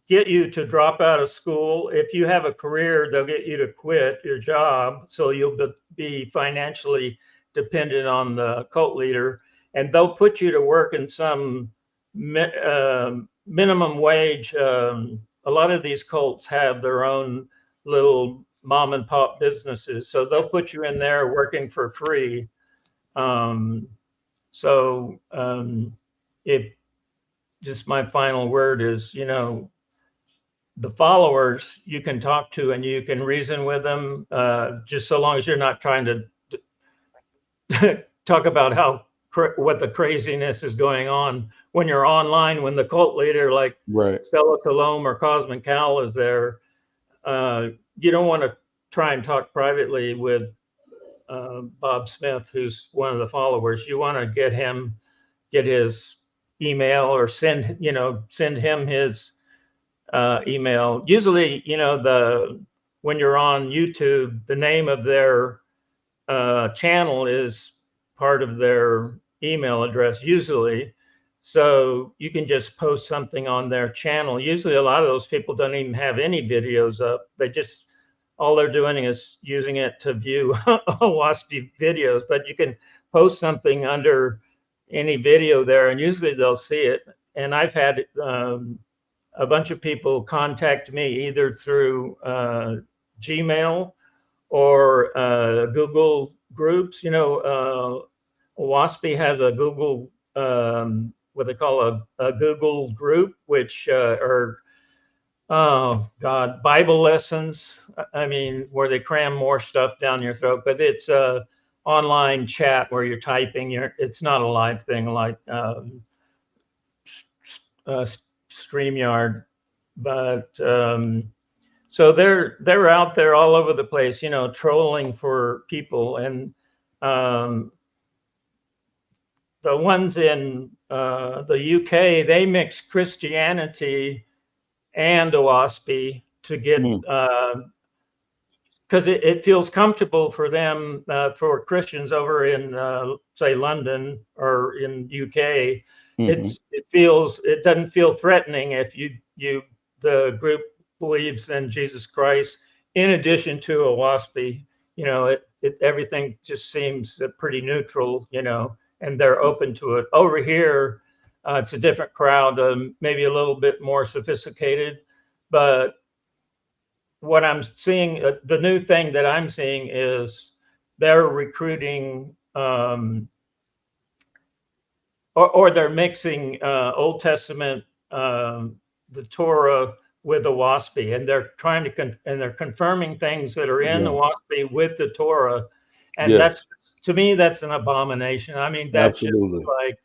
get you to drop out of school. If you have a career, they'll get you to quit your job, so you'll be financially dependent on the cult leader, and they'll put you to work in some minimum wage. A lot of these cults have their own little mom and pop businesses, so they'll put you in there working for free. If just my final word is, the followers you can talk to and you can reason with them, just so long as you're not trying to talk about what the craziness is going on when you're online, when the cult leader like Stella Colomb or Cosmic Cal is there. You don't want to try and talk privately with Bob Smith, who's one of the followers. You want to get his email, or send him his email. Usually, when you're on YouTube, the name of their channel is part of their email address usually, so you can just post something on their channel. Usually a lot of those people don't even have any videos up. All they're doing is using it to view Oahspe videos, but you can post something under any video there, and usually they'll see it. And I've had a bunch of people contact me either through Gmail or Google Groups. Oahspe has a Google, what they call a Google group, which are, Bible lessons. I mean, where they cram more stuff down your throat, but it's a online chat where you're typing. It's not a live thing like StreamYard, but so they're out there all over the place, trolling for people. And the ones in the UK, they mix Christianity and Oahspe to get, because it feels comfortable for them, for Christians over in say London or in UK. It doesn't feel threatening if the group believes in Jesus Christ in addition to Oahspe. Everything just seems pretty neutral, and they're open to it. Over here, it's a different crowd, maybe a little bit more sophisticated, but what I'm seeing, the new thing that I'm seeing is they're recruiting, or they're mixing Old Testament, the Torah, with the Oahspe, and they're trying to they're confirming things that are in the Oahspe with the Torah, and that's, to me, that's an abomination. I mean, that's just like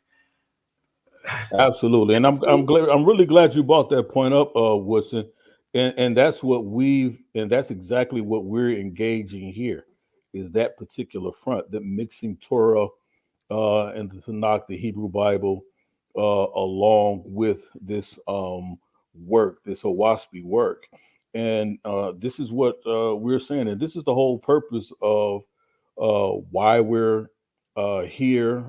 absolutely. And I'm really glad you brought that point up, Woodson, and that's that's exactly what we're engaging here, is that particular front, that mixing Torah and the Tanakh, the Hebrew Bible, along with this work, this Oahspe work. And this is what we're saying, and this is the whole purpose of why we're here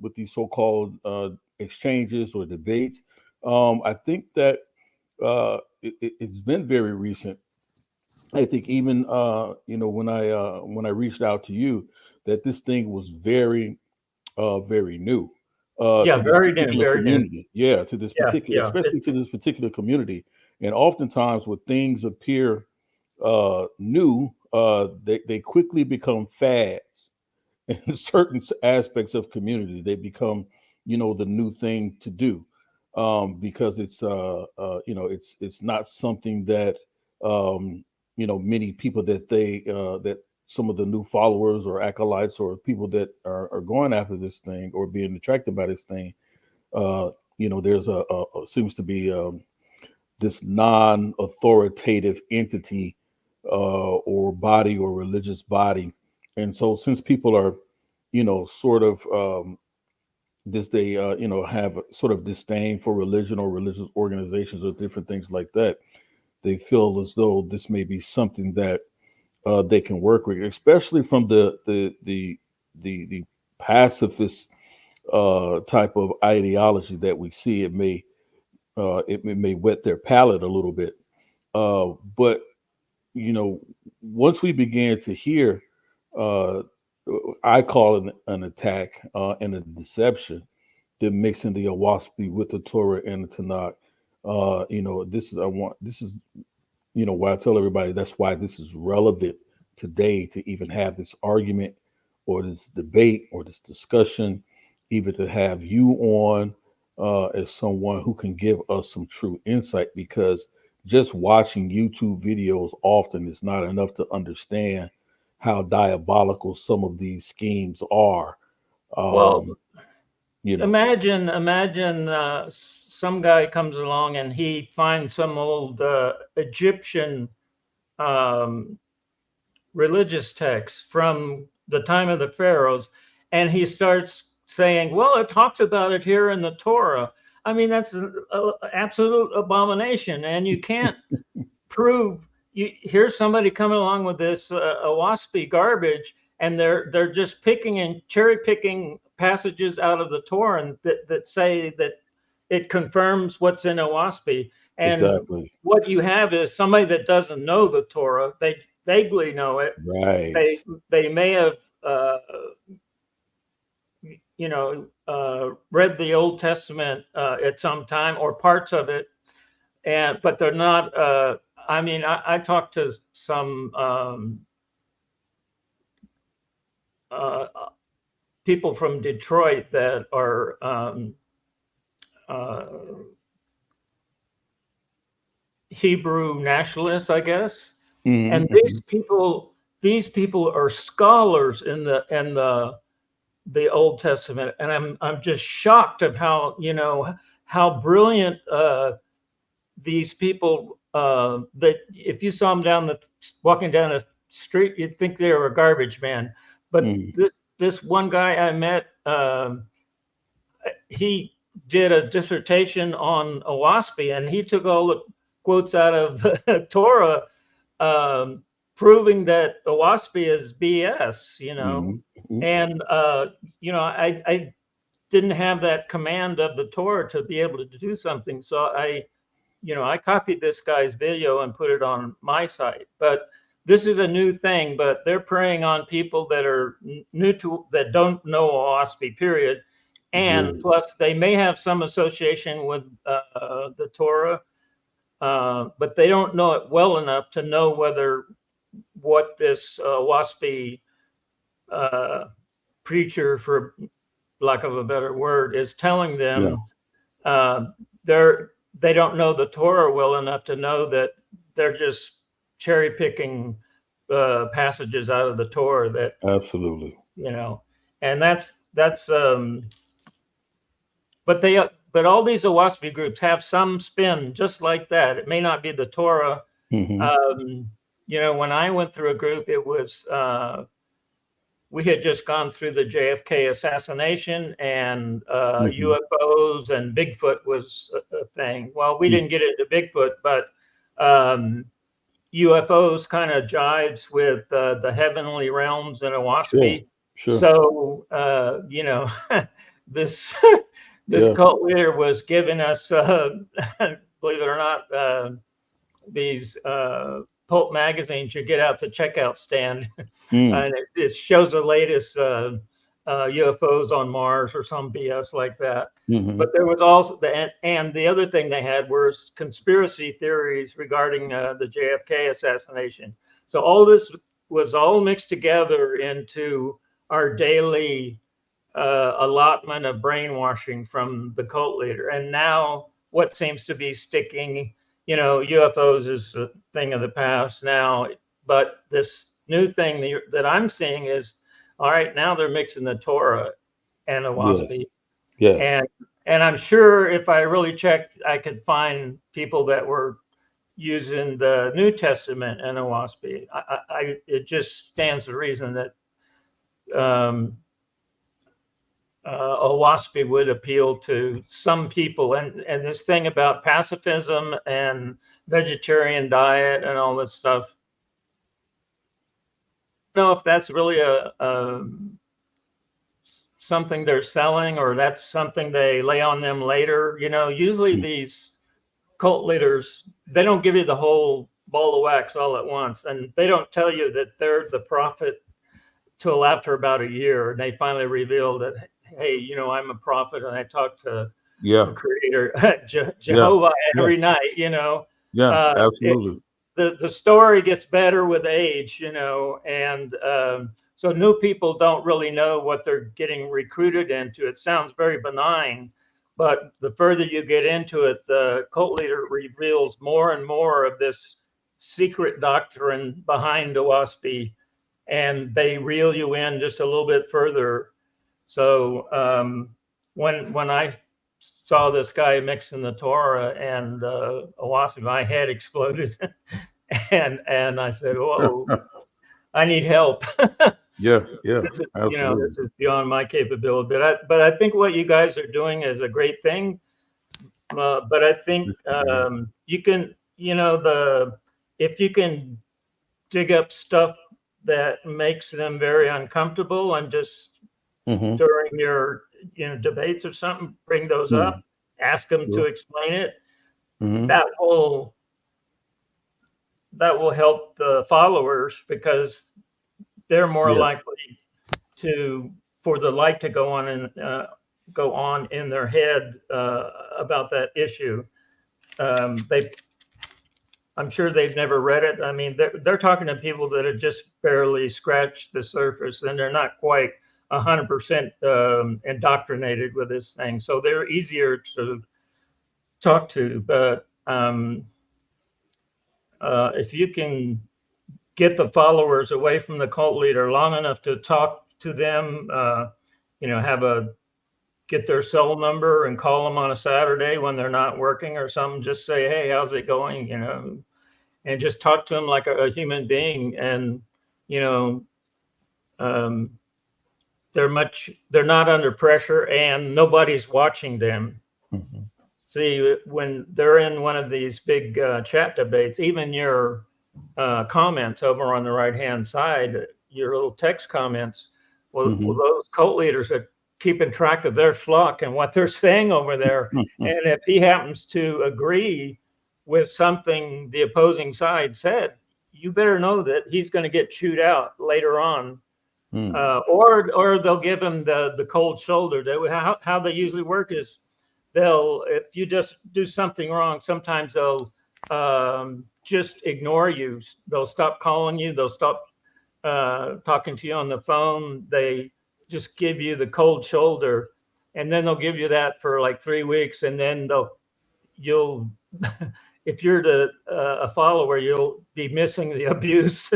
with these so-called exchanges or debates. I think that it's been very recent. I think even when I reached out to you, that this thing was very new. Very new. Yeah, to this particular, especially to this particular community. And oftentimes, when things appear new, they quickly become fads in certain aspects of community. They become, the new thing to do, because it's it's not something that many people that some of the new followers or acolytes or people that are going after this thing or being attracted by this thing, there's seems to be this non-authoritative entity or body or religious body. And so since people are, sort of they have a sort of disdain for religion or religious organizations or different things like that, they feel as though this may be something that they can work with, especially from the pacifist type of ideology that we see. It may wet their palate a little bit, but once we began to hear, uh, I call it an attack and a deception, the mixing the Oahspe with the Torah and the Tanakh. This is why I tell everybody that's why this is relevant today to even have this argument or this debate or this discussion, even to have you on as someone who can give us some true insight, because just watching YouTube videos often is not enough to understand how diabolical some of these schemes are. Well, Um, imagine some guy comes along and he finds some old Egyptian um, religious text from the time of the pharaohs, and he starts saying, well, it talks about it here in the Torah. I mean, that's an absolute abomination, and you can't prove. Here's somebody coming along with this Oahspe garbage, and they're just picking and cherry picking passages out of the Torah and that say that it confirms what's in Oahspe. And exactly. what you have is somebody that doesn't know the Torah. They vaguely know it. Right. They may have read the Old Testament at some time or parts of it, but they're not. I talked to some people from Detroit that are Hebrew nationalists, I guess. Mhm, And these people are scholars in the Old Testament, and I'm just shocked of how brilliant these people that if you saw them walking down the street, you'd think they were a garbage man. But this one guy I met, he did a dissertation on Oahspe, and he took all the quotes out of the Torah, proving that Oahspe is BS, and I didn't have that command of the Torah to be able to do something, so I copied this guy's video and put it on my site. But this is a new thing, but they're preying on people that are that don't know Oahspe, period. And plus, they may have some association with the Torah, but they don't know it well enough to know what this Oahspe preacher, for lack of a better word, is telling them. They don't know the Torah well enough to know that they're just cherry picking passages out of the Torah that absolutely, and that's but all these Oahspe groups have some spin just like that. It may not be the Torah. When I went through a group, it was we had just gone through the JFK assassination, and UFOs and Bigfoot was a thing. Well, we didn't get into Bigfoot, but UFOs kind of jives with the heavenly realms in Oahspe. Sure. So, this cult leader was giving us, believe it or not, these pulp magazines you get out the checkout stand, and it shows the latest UFOs on Mars or some BS like that. But there was also and the other thing they had was conspiracy theories regarding the JFK assassination. So all this was all mixed together into our daily allotment of brainwashing from the cult leader. And now what seems to be sticking, UFOs is a thing of the past now, but this new thing that I'm seeing is, all right, now they're mixing the Torah and Oahspe. Yes. And I'm sure if I really checked, I could find people that were using the New Testament and Oahspe. It just stands to reason that Oahspe would appeal to some people, and this thing about pacifism and vegetarian diet and all this stuff. I don't know if that's really a something they're selling, or that's something they lay on them later. You know, usually these cult leaders, they don't give you the whole ball of wax all at once, and they don't tell you that they're the prophet till after about a year, and they finally reveal that, hey, you know, I'm a prophet, and I talk to the Creator, Jehovah, every night. You know, Absolutely. The story gets better with age, you know, and so new people don't really know what they're getting recruited into. It sounds very benign, but the further you get into it, the cult leader reveals more and more of this secret doctrine behind Oahspe, and they reel you in just a little bit further. So when I saw this guy mixing the Torah and Oahspe, my head exploded, and I said, "Whoa, I need help." This is, you know, this is beyond my capability. But I think what you guys are doing is a great thing. But I think you can, you know, if you can dig up stuff that makes them very uncomfortable, and just during your, you know, debates or something, bring those up, ask them to explain it. That will help the followers, because they're more likely for the light to go on in their head about that issue. I'm sure they've never read it. I mean, they're talking to people that have just barely scratched the surface, and they're not quite 100% indoctrinated with this thing. So they're easier to talk to. But if you can get the followers away from the cult leader long enough to talk to them, you know, get their cell number and call them on a Saturday when they're not working or something, just say, "Hey, how's it going?" You know, and just talk to them like a human being. And, you know, they're not under pressure, and nobody's watching them. See, when they're in one of these big chat debates, even your comments over on the right-hand side, your little text comments, well, those cult leaders are keeping track of their flock and what they're saying over there. And if he happens to agree with something the opposing side said, you better know that he's going to get chewed out later on. Or they'll give him the cold shoulder. How they usually work is, if you just do something wrong, sometimes they'll just ignore you. They'll stop calling you. They'll stop talking to you on the phone. They just give you the cold shoulder, and then they'll give you that for like 3 weeks, and then you'll if you're a follower, you'll be missing the abuse.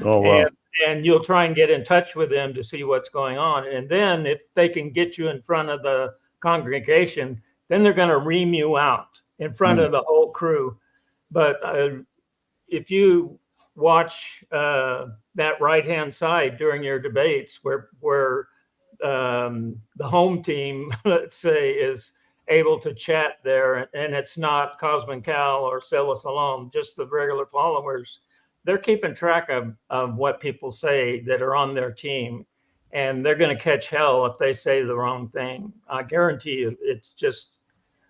Oh, wow. And you'll try and get in touch with them to see what's going on. And then if they can get you in front of the congregation, then they're going to ream you out in front of the whole crew. But if you watch that right-hand side during your debates, where the home team, let's say, is able to chat there, and it's not Cosmin Cal or Silas Salom, just the regular followers, they're keeping track of what people say that are on their team, and they're going to catch hell if they say the wrong thing. I guarantee you. It's just,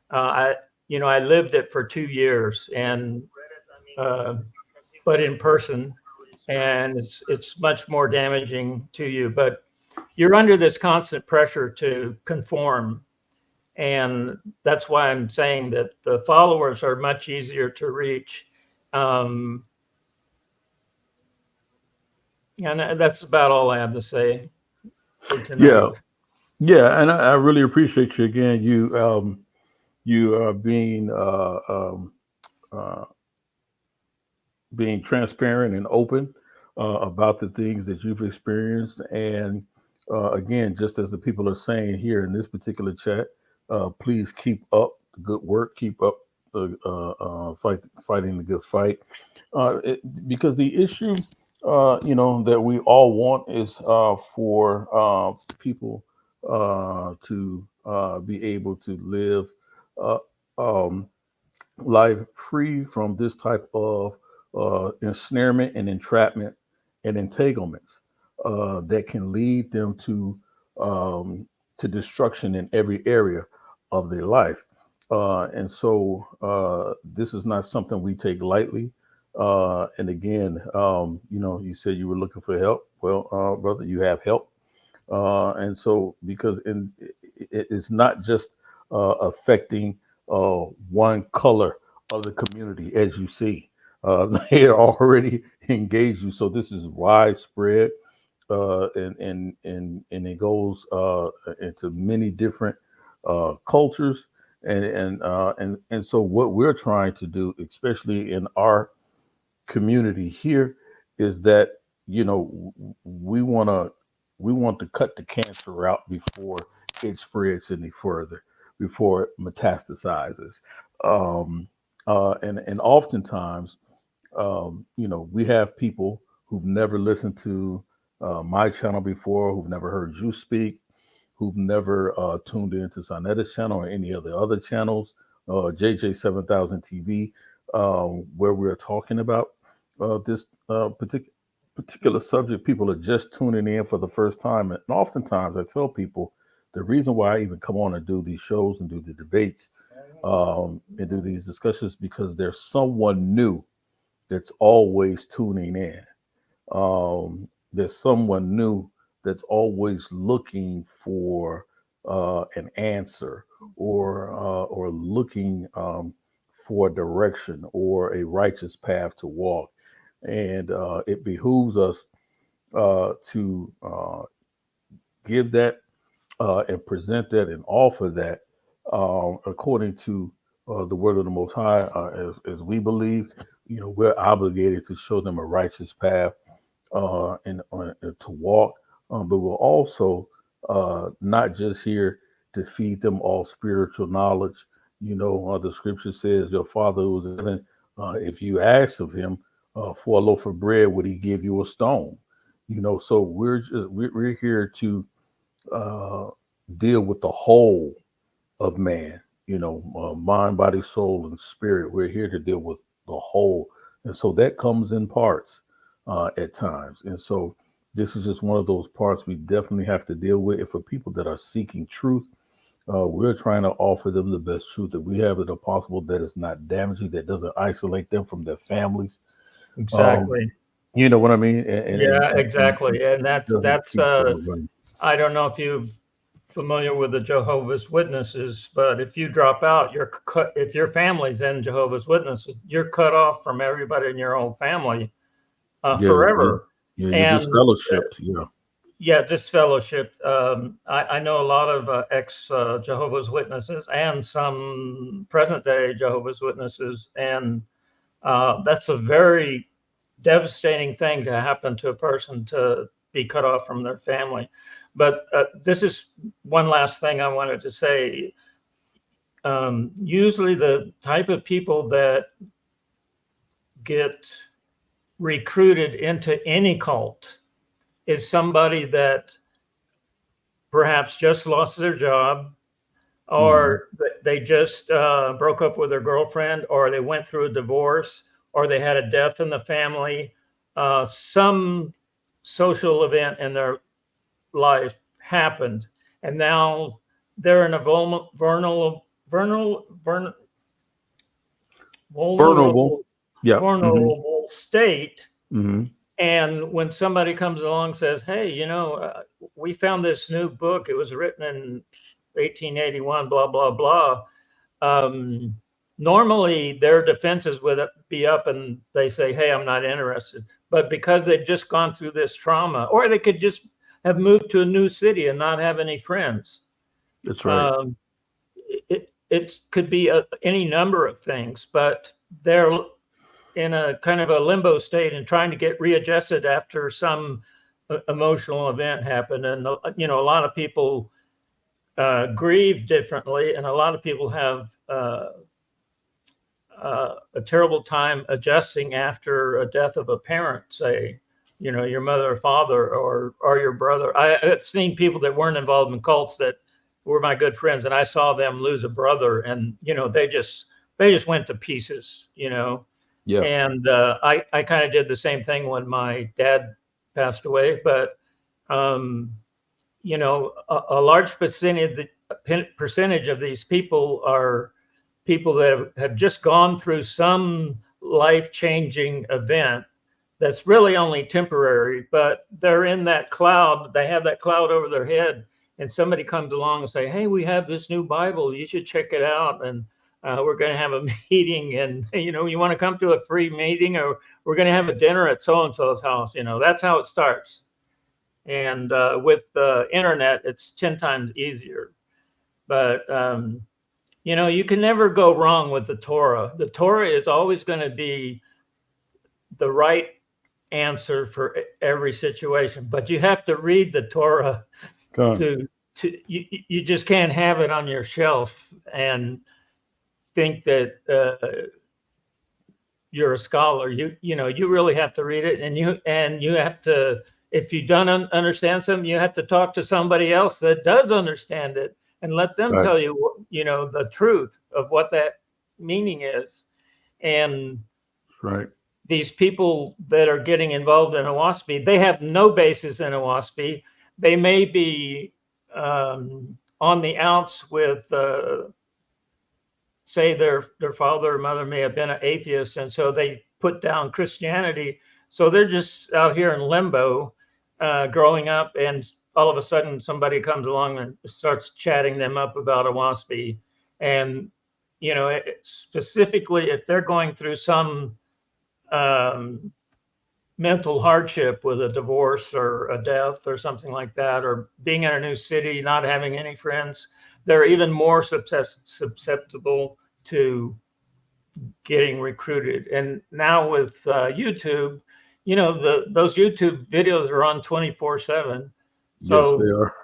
I lived it for 2 years, and but in person, and it's much more damaging to you. But you're under this constant pressure to conform, and that's why I'm saying that the followers are much easier to reach. And that's about all I have to say for tonight. Yeah, and I really appreciate you again. You being transparent and open about the things that you've experienced, and again, just as the people are saying here in this particular chat, please keep up the good work, keep up fighting the good fight, because the issue. That we all want is for people to be able to live life free from this type of ensnarement and entrapment and entanglements that can lead them to destruction in every area of their life. And so this is not something we take lightly. And again, you said you were looking for help. Well, brother, you have help. And so because it's not just affecting one color of the community, as you see. They already engaged you, so this is widespread, and it goes into many different cultures, and so what we're trying to do, especially in our community here, is that we want to cut the cancer out before it spreads any further, before it metastasizes. And oftentimes, we have people who've never listened to my channel before, who've never heard you speak, who've never tuned into Sonetta's channel or any of the other channels, JJ 7000 TV, where we're talking about this particular subject. People are just tuning in for the first time. And oftentimes I tell people the reason why I even come on and do these shows and do the debates and do these discussions, because there's someone new that's always tuning in. There's someone new that's always looking for an answer, or looking for direction or a righteous path to walk. And it behooves us to give that and present that and offer that according to the word of the Most High. As we believe, we're obligated to show them a righteous path and to walk. But we're also not just here to feed them all spiritual knowledge. The scripture says, "Your Father who's in heaven, if you ask of him for a loaf of bread, would he give you a stone?" So we're here to deal with the whole of man, mind, body, soul, and spirit. We're here to deal with the whole. And so that comes in parts at times. And so this is just one of those parts we definitely have to deal with. And for people that are seeking truth, we're trying to offer them the best truth that we have that are possible, that is not damaging, that doesn't isolate them from their families. Exactly. You know what I mean? Exactly. And that's I don't know if you're familiar with the Jehovah's Witnesses, but if you drop out, you're cut. If your family's in Jehovah's Witnesses, you're cut off from everybody in your own family forever. Yeah, just fellowship. Just fellowship. I know a lot of ex Jehovah's Witnesses and some present day Jehovah's Witnesses, and that's a very devastating thing to happen to a person, to be cut off from their family. But this is one last thing I wanted to say. Usually the type of people that get recruited into any cult is somebody that perhaps just lost their job, or they just broke up with their girlfriend, or they went through a divorce, or they had a death in the family. Some social event in their life happened, and now they're in a vulnerable state. And when somebody comes along and says, "Hey, we found this new book. It was written in 1881, blah, blah, blah." Normally their defenses would be up and they say, "Hey, I'm not interested." But because they've just gone through this trauma, or they could just have moved to a new city and not have any friends. That's right. It could be any number of things, but they're in a kind of a limbo state and trying to get readjusted after some emotional event happened. And, a lot of people grieve differently, and a lot of people have a terrible time adjusting after a death of a parent, say, your mother or father or your brother. I've seen people that weren't involved in cults that were my good friends, and I saw them lose a brother, and they just they just went to pieces, you know. Yeah. And I kind of did the same thing when my dad passed away. But you know, a large percentage of these people are people that have just gone through some life-changing event that's really only temporary, but they're in that cloud. They have that cloud over their head, and somebody comes along and say, "Hey, we have this new Bible. You should check it out." And we're going to have a meeting, and you know, you want to come to a free meeting, or we're going to have a dinner at so and so's house. You know, that's how it starts. And with the internet, it's 10 times easier. But you know, you can never go wrong with the Torah. The Torah is always going to be the right answer for every situation, but you have to read the Torah to you just can't have it on your shelf and think that you're a scholar. You know, you really have to read it, and you have to, if you don't understand something, you have to talk to somebody else that does understand it and let them tell you, you know, the truth of what that meaning is. And these people that are getting involved in Oahspe, they have no basis in Oahspe. They may be on the outs with, say their father or mother may have been an atheist, and so they put down Christianity. So they're just out here in limbo, growing up, and all of a sudden somebody comes along and starts chatting them up about Oahspe. And, you know, specifically if they're going through some mental hardship with a divorce or a death or something like that, or being in a new city, not having any friends, they're even more susceptible to getting recruited. And now with YouTube, you know, those YouTube videos are on 24/7. So, yes, they are.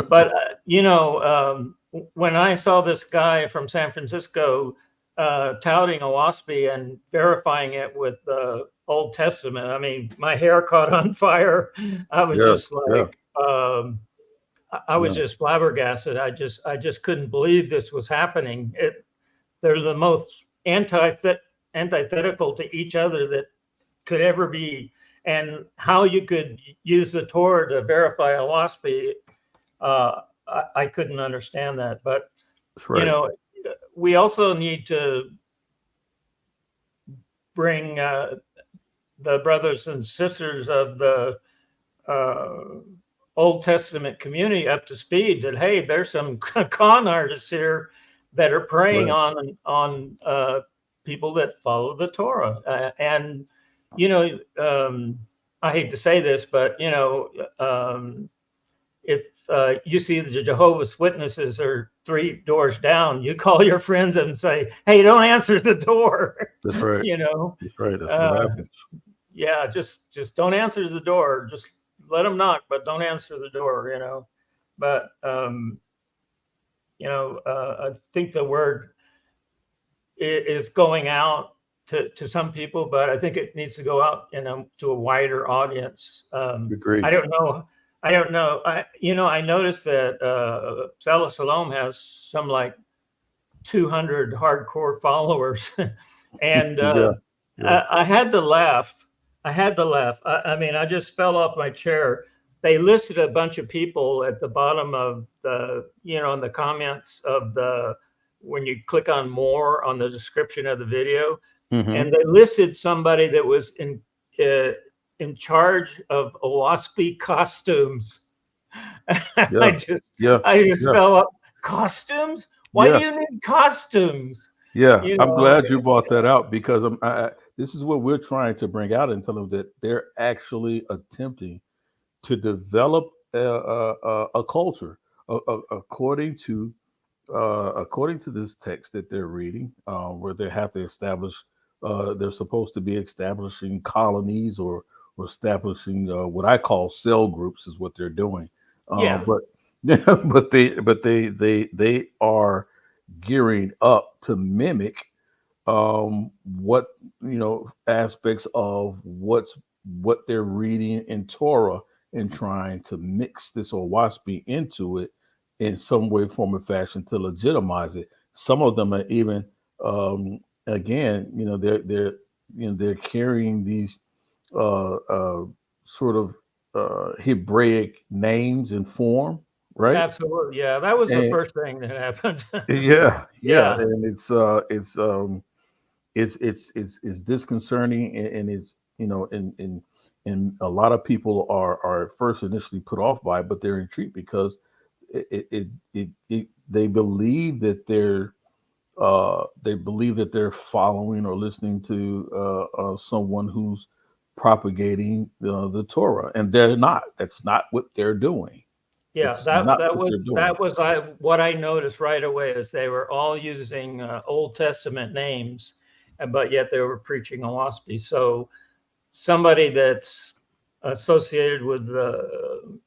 but you know, when I saw this guy from San Francisco touting Oahspe and verifying it with the Old Testament, I mean, my hair caught on fire. I was just like, I was just flabbergasted. I just couldn't believe this was happening. They're the most antithetical to each other that could ever be. And how you could use the Torah to verify Oahspe, I couldn't understand that. But you know, we also need to bring the brothers and sisters of the Old Testament community up to speed that, hey, there's some con artists here that are preying on people that follow the Torah. And, you know, I hate to say this, but, you know, if you see the Jehovah's Witnesses are 3 doors down, you call your friends and say, hey, don't answer the door. That's right. You know, that's right. That's what happens. Yeah, just don't answer the door. Just let them knock, but don't answer the door, you know. But, you know, I think the word is going out to some people, but I think it needs to go out, you know, to a wider audience. Agreed. I don't know. You know, I noticed that Salah Salom has some like 200 hardcore followers, and I had to laugh. I mean, I just fell off my chair. They listed a bunch of people at the bottom of the, you know, in the comments of the, when you click on more on the description of the video, and they listed somebody that was in charge of Oahspe costumes. I just fell up. Costumes? Why do you need costumes? Yeah, You I'm know? glad you brought that out, because this is what we're trying to bring out and tell them that they're actually attempting to develop a culture according to this text that they're reading, where they have to establish. They're supposed to be establishing colonies or establishing what I call cell groups is what they're doing. But they are gearing up to mimic what, you know, aspects of what they're reading in Torah, and trying to mix this Oahspe into it in some way, form, or fashion to legitimize it. Some of them are even again, they're carrying these uh, uh, sort of Hebraic names and form, right? Absolutely. Yeah, that was the And first thing that happened. yeah, Yeah. and it's disconcerting, and it's and a lot of people are at first initially put off by it, but they're intrigued because they believe that they're following or listening to someone who's propagating the Torah, and they're not. That's not what they're doing. Yeah, It's not what they're doing. that was what I noticed right away is they were all using Old Testament names, but yet they were preaching Oahspe. So somebody that's associated with the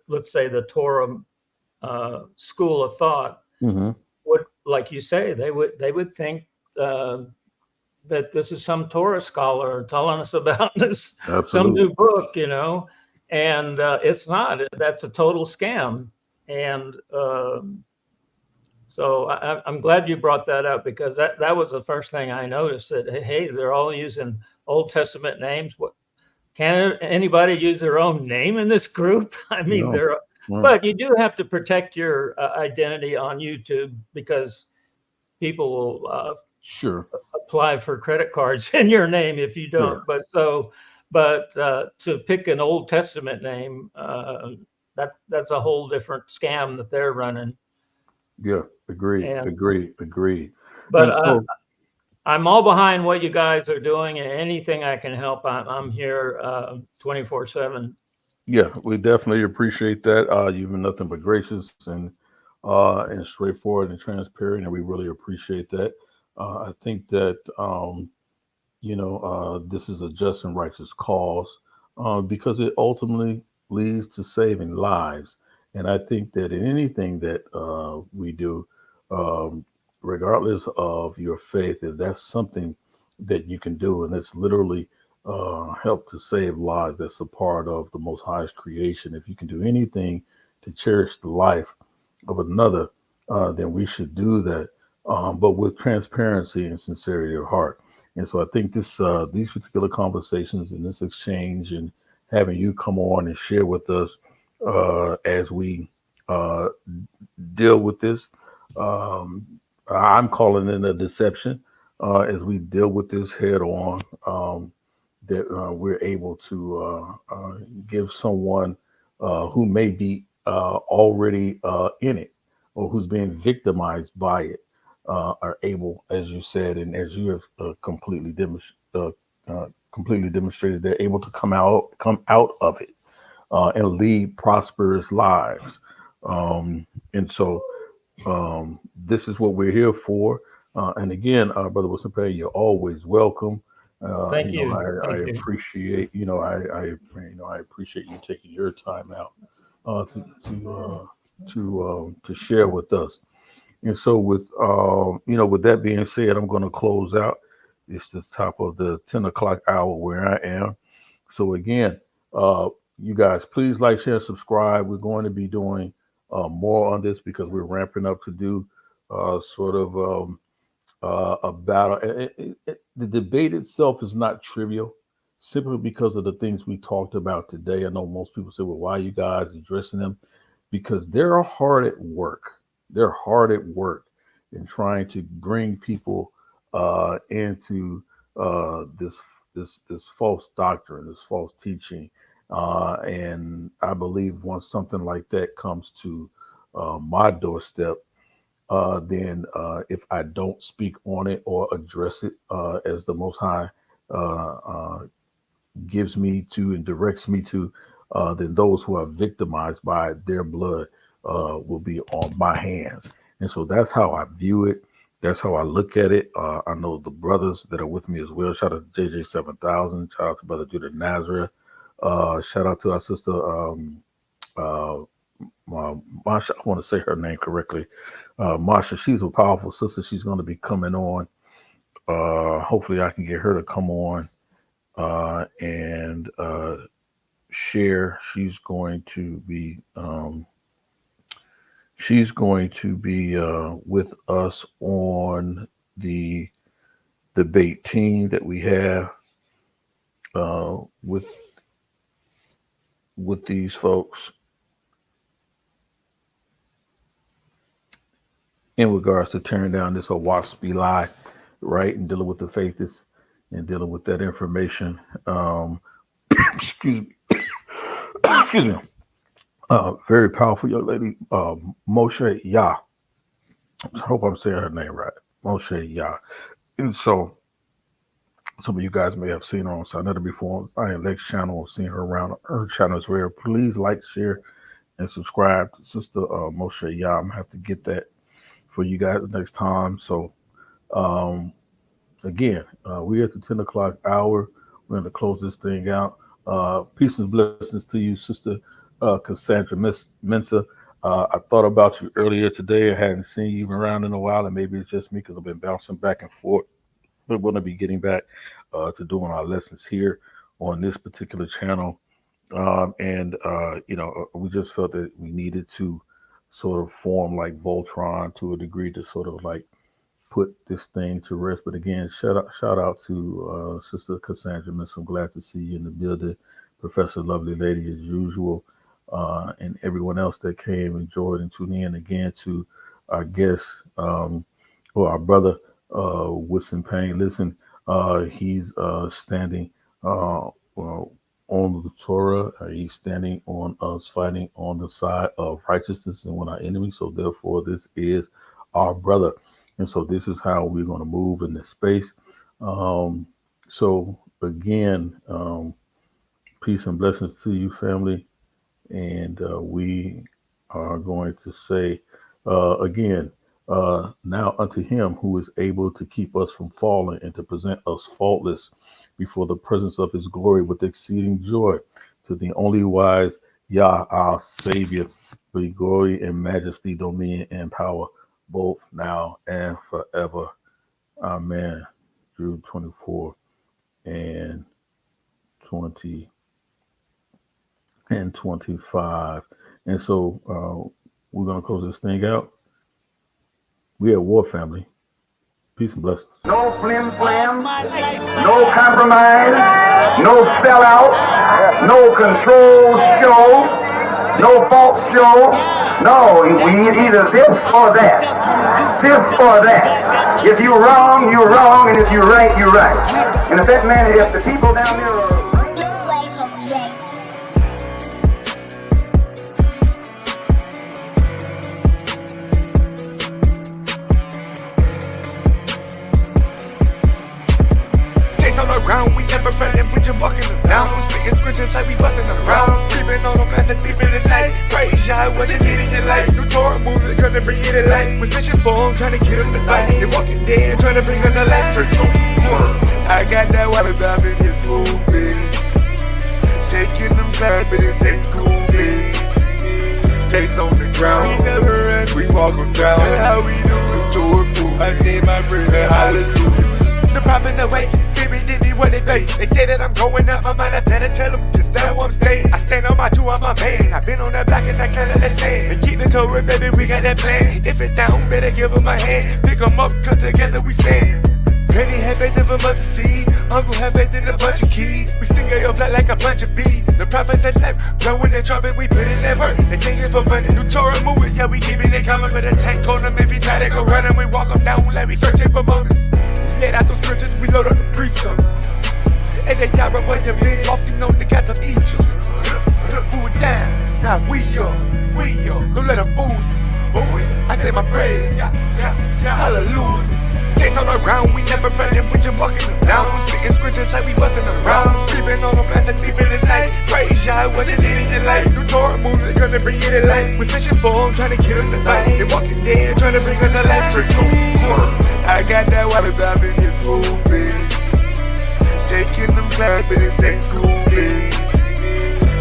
let's say the Torah school of thought Hmm. would, like you say, they would think uh, that this is some Torah scholar telling us about this some Absolutely. new book, and it's not. That's a total scam, and so I'm glad you brought that up because that was the first thing I noticed that hey, they're all using Old Testament names. What can anybody use their own name in this group? I mean, No. they're Right. but you do have to protect your identity on YouTube because people will Sure. apply for credit cards in your name if you Sure. don't. But to pick an Old Testament name, that's a whole different scam that they're running. Yeah. Agreed. And Agreed. Agreed. but And so, I'm all behind what you guys are doing, and anything I can help, I'm here 24/7. yeah, we definitely appreciate that. You've been nothing but gracious and straightforward and transparent, and we really appreciate that. I think that this is a just and righteous cause because it ultimately leads to saving lives. And I think that in anything that we do, um, regardless of your faith, if that's something that you can do, and it's literally help to save lives, that's a part of the Most High's creation. If you can do anything to cherish the life of another, then we should do that, but with transparency and sincerity of heart. And so I think these particular conversations and this exchange and having you come on and share with us as we uh, deal with this, um, I'm calling it a deception as we deal with this head on. That we're able to give someone who may be already in it or who's being victimized by it are able, as you said, and as you have completely demonstrated, they're able to come out of it and lead prosperous lives. And so this is what we're here for. And again, Brother Wilson Perry, you're always welcome. Thank you. I Thank you. appreciate, I appreciate you taking your time out to share with us. And so, with that being said, I'm going to close out. It's the top of the 10 o'clock hour where I am. So again, you guys, please like, share, subscribe. We're going to be doing more on this because we're ramping up to do sort of a battle. The debate itself is not trivial, simply because of the things we talked about today. I know most people say, "Well, why are you guys addressing them?" Because they're hard at work. They're hard at work in trying to bring people into this false doctrine, this false teaching. And I believe once something like that comes to my doorstep, then if I don't speak on it or address it as the Most High gives me to and directs me to, then those who are victimized by their blood will be on my hands. And so that's how I view it. That's how I look at it. I know the brothers that are with me as well. Shout out to JJ7000. Shout out to Brother Judah Nazareth. Shout out to our sister uh, Masha. I want to say her name correctly. Masha, she's a powerful sister. She's going to be coming on. Hopefully, I can get her to come on and share. She's going to be with us on the debate team that we have with these folks in regards to tearing down this Oahspe lie, right, and dealing with the faithists and dealing with that information. Excuse me. Excuse me. Very powerful young lady, Moshe Yah. I hope I'm saying her name right. Moshe Yah. And so some of you guys may have seen her on Sinetta before on ILX channel or seen her around her channel as well. Please like, share, and subscribe to Sister Moshe Yah. I'm going to have to get that for you guys next time. So, again, we're at the 10 o'clock hour. We're going to close this thing out. Peace and blessings to you, Sister Cassandra Mensa. I thought about you earlier today. I hadn't seen you around in a while, and maybe it's just me because I've been bouncing back and forth. We're going to be getting back to doing our lessons here on this particular channel. We just felt that we needed to sort of form like Voltron to a degree to sort of like put this thing to rest. But again, shout out to Sister Cassandra Miss. I'm glad to see you in the building. Professor Lovely Lady as usual, and everyone else that came, enjoyed, and tuned in. Again to our guests, or our brother Winston Payne. Listen, he's standing on the Torah. He's standing on us, fighting on the side of righteousness and on our enemies. So therefore, this is our brother. And so this is how we're going to move in this space. So again, peace and blessings to you, family. And we are going to say again, now unto him who is able to keep us from falling and to present us faultless before the presence of his glory with exceeding joy, to the only wise Yah, our Savior, be glory and majesty, dominion and power, both now and forever. Amen. Jude 24 and 20 and 25. And so we're going to close this thing out. We are war, family. Peace and blessings. No flim flam, no compromise, no sellout, no control show, no false show. No, we need either this or that. This or that. If you're wrong, you're wrong, and if you're right, you're right. And if that man, if the people down there are around, we never running, we just walking around. Spitting scriptures like we busting around. Creeping on them as a thief in the night. Praise Yah, what you need in your life. New Torah movement, trying to bring you to life. With mission form, trying to get them to fight. They walking dead, trying to bring them to life. I got that water dive in his movie. Taking them back, but it ain't school me. Takes on the ground, we never run, we walk them down. That's how we do it. Torah movement, I say my prayer, hallelujah. The prophets awake. Did me what they face. They say that I'm going up my mind. I better tell them just that I'm staying. I stand on my two, I'm my man. I've been on that block and that kind of that sand. And keep the Torah, baby, we got that plan. If it's down, better give them a hand. Pick them up, cause together we stand. Granny had faith of a mustard seed. Uncle had faith in a bunch of keys. We sting your flat like a bunch of bees. The prophets are left, blowing the trumpet, we put in that work. They think it's for money. New Torah moving, yeah, we keeping it coming. But the tank on them if he try to go running. We walk them down like we searching for motives. Get out those scriptures, we load up the precepts. And they got when you've been walking on the cats of Egypt. Who it down, now we are. Don't let them fool you. I say my praise, hallelujah. Chase on the ground, we never running, we just walking around. Spitting scriptures like we busting around. Creeping on them as a thief in the night. Praise Yah, what you need in your life. New Torah movement, trying to bring you to life. With mission form, trying to get them to fight. They walking dead, trying to bring them to life. I got that water dive in his movie. Taking them back, but it ain't school me.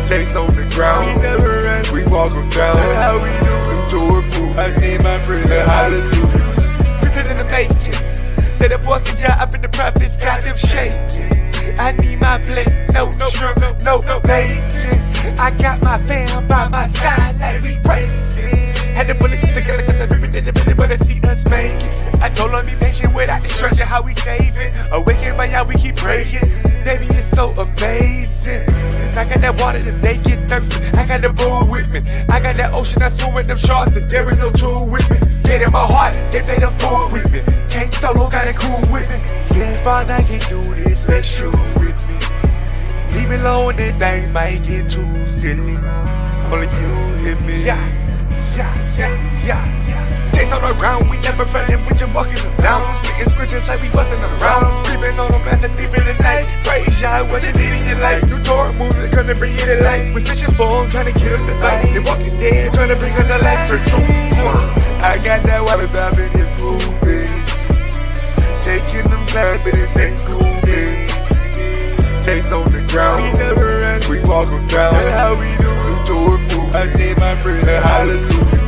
Takes on the ground, we never run, we walk them down. That's how we do it. Torah movement, I say my prayer, hallelujah. We sit in the making. Say the boss of Yah up in the prophets got them shaking. I need my plate, no sugar, no bacon. I got my fam by my side like we racing. Had to pull it together cause I ripped it in the middle, but I see us make it. I told them be patient without destruction, how we save it. Awaken by how we keep praying. Baby, it's so amazing. I got that water that they get thirsty. I got the bull with me. I got that ocean I swim with them sharks and there is no tool with me. Get in my heart, they play the fool with me. Can't solo, got it cool with me. Say, Father, I can do this, let's shoot with me. Leave me alone and things might get too silly. Only you hit me. Yeah. Days on the ground, we never running with you walking them down. Spitting scriptures like we busting them around. Screaming on them as a thief in the night. Praise Yah, what you need in your life. New Torah moves are gonna bring you to life. With fishing for them, trying to get them to fight. They walking dead, trying to bring them to life. I got that water dive in this movie. Taking them back, but it ain't school day. Takes on the ground, we never run, we walk them down. That's how we do. New Torah move, I say my prayer, hallelujah.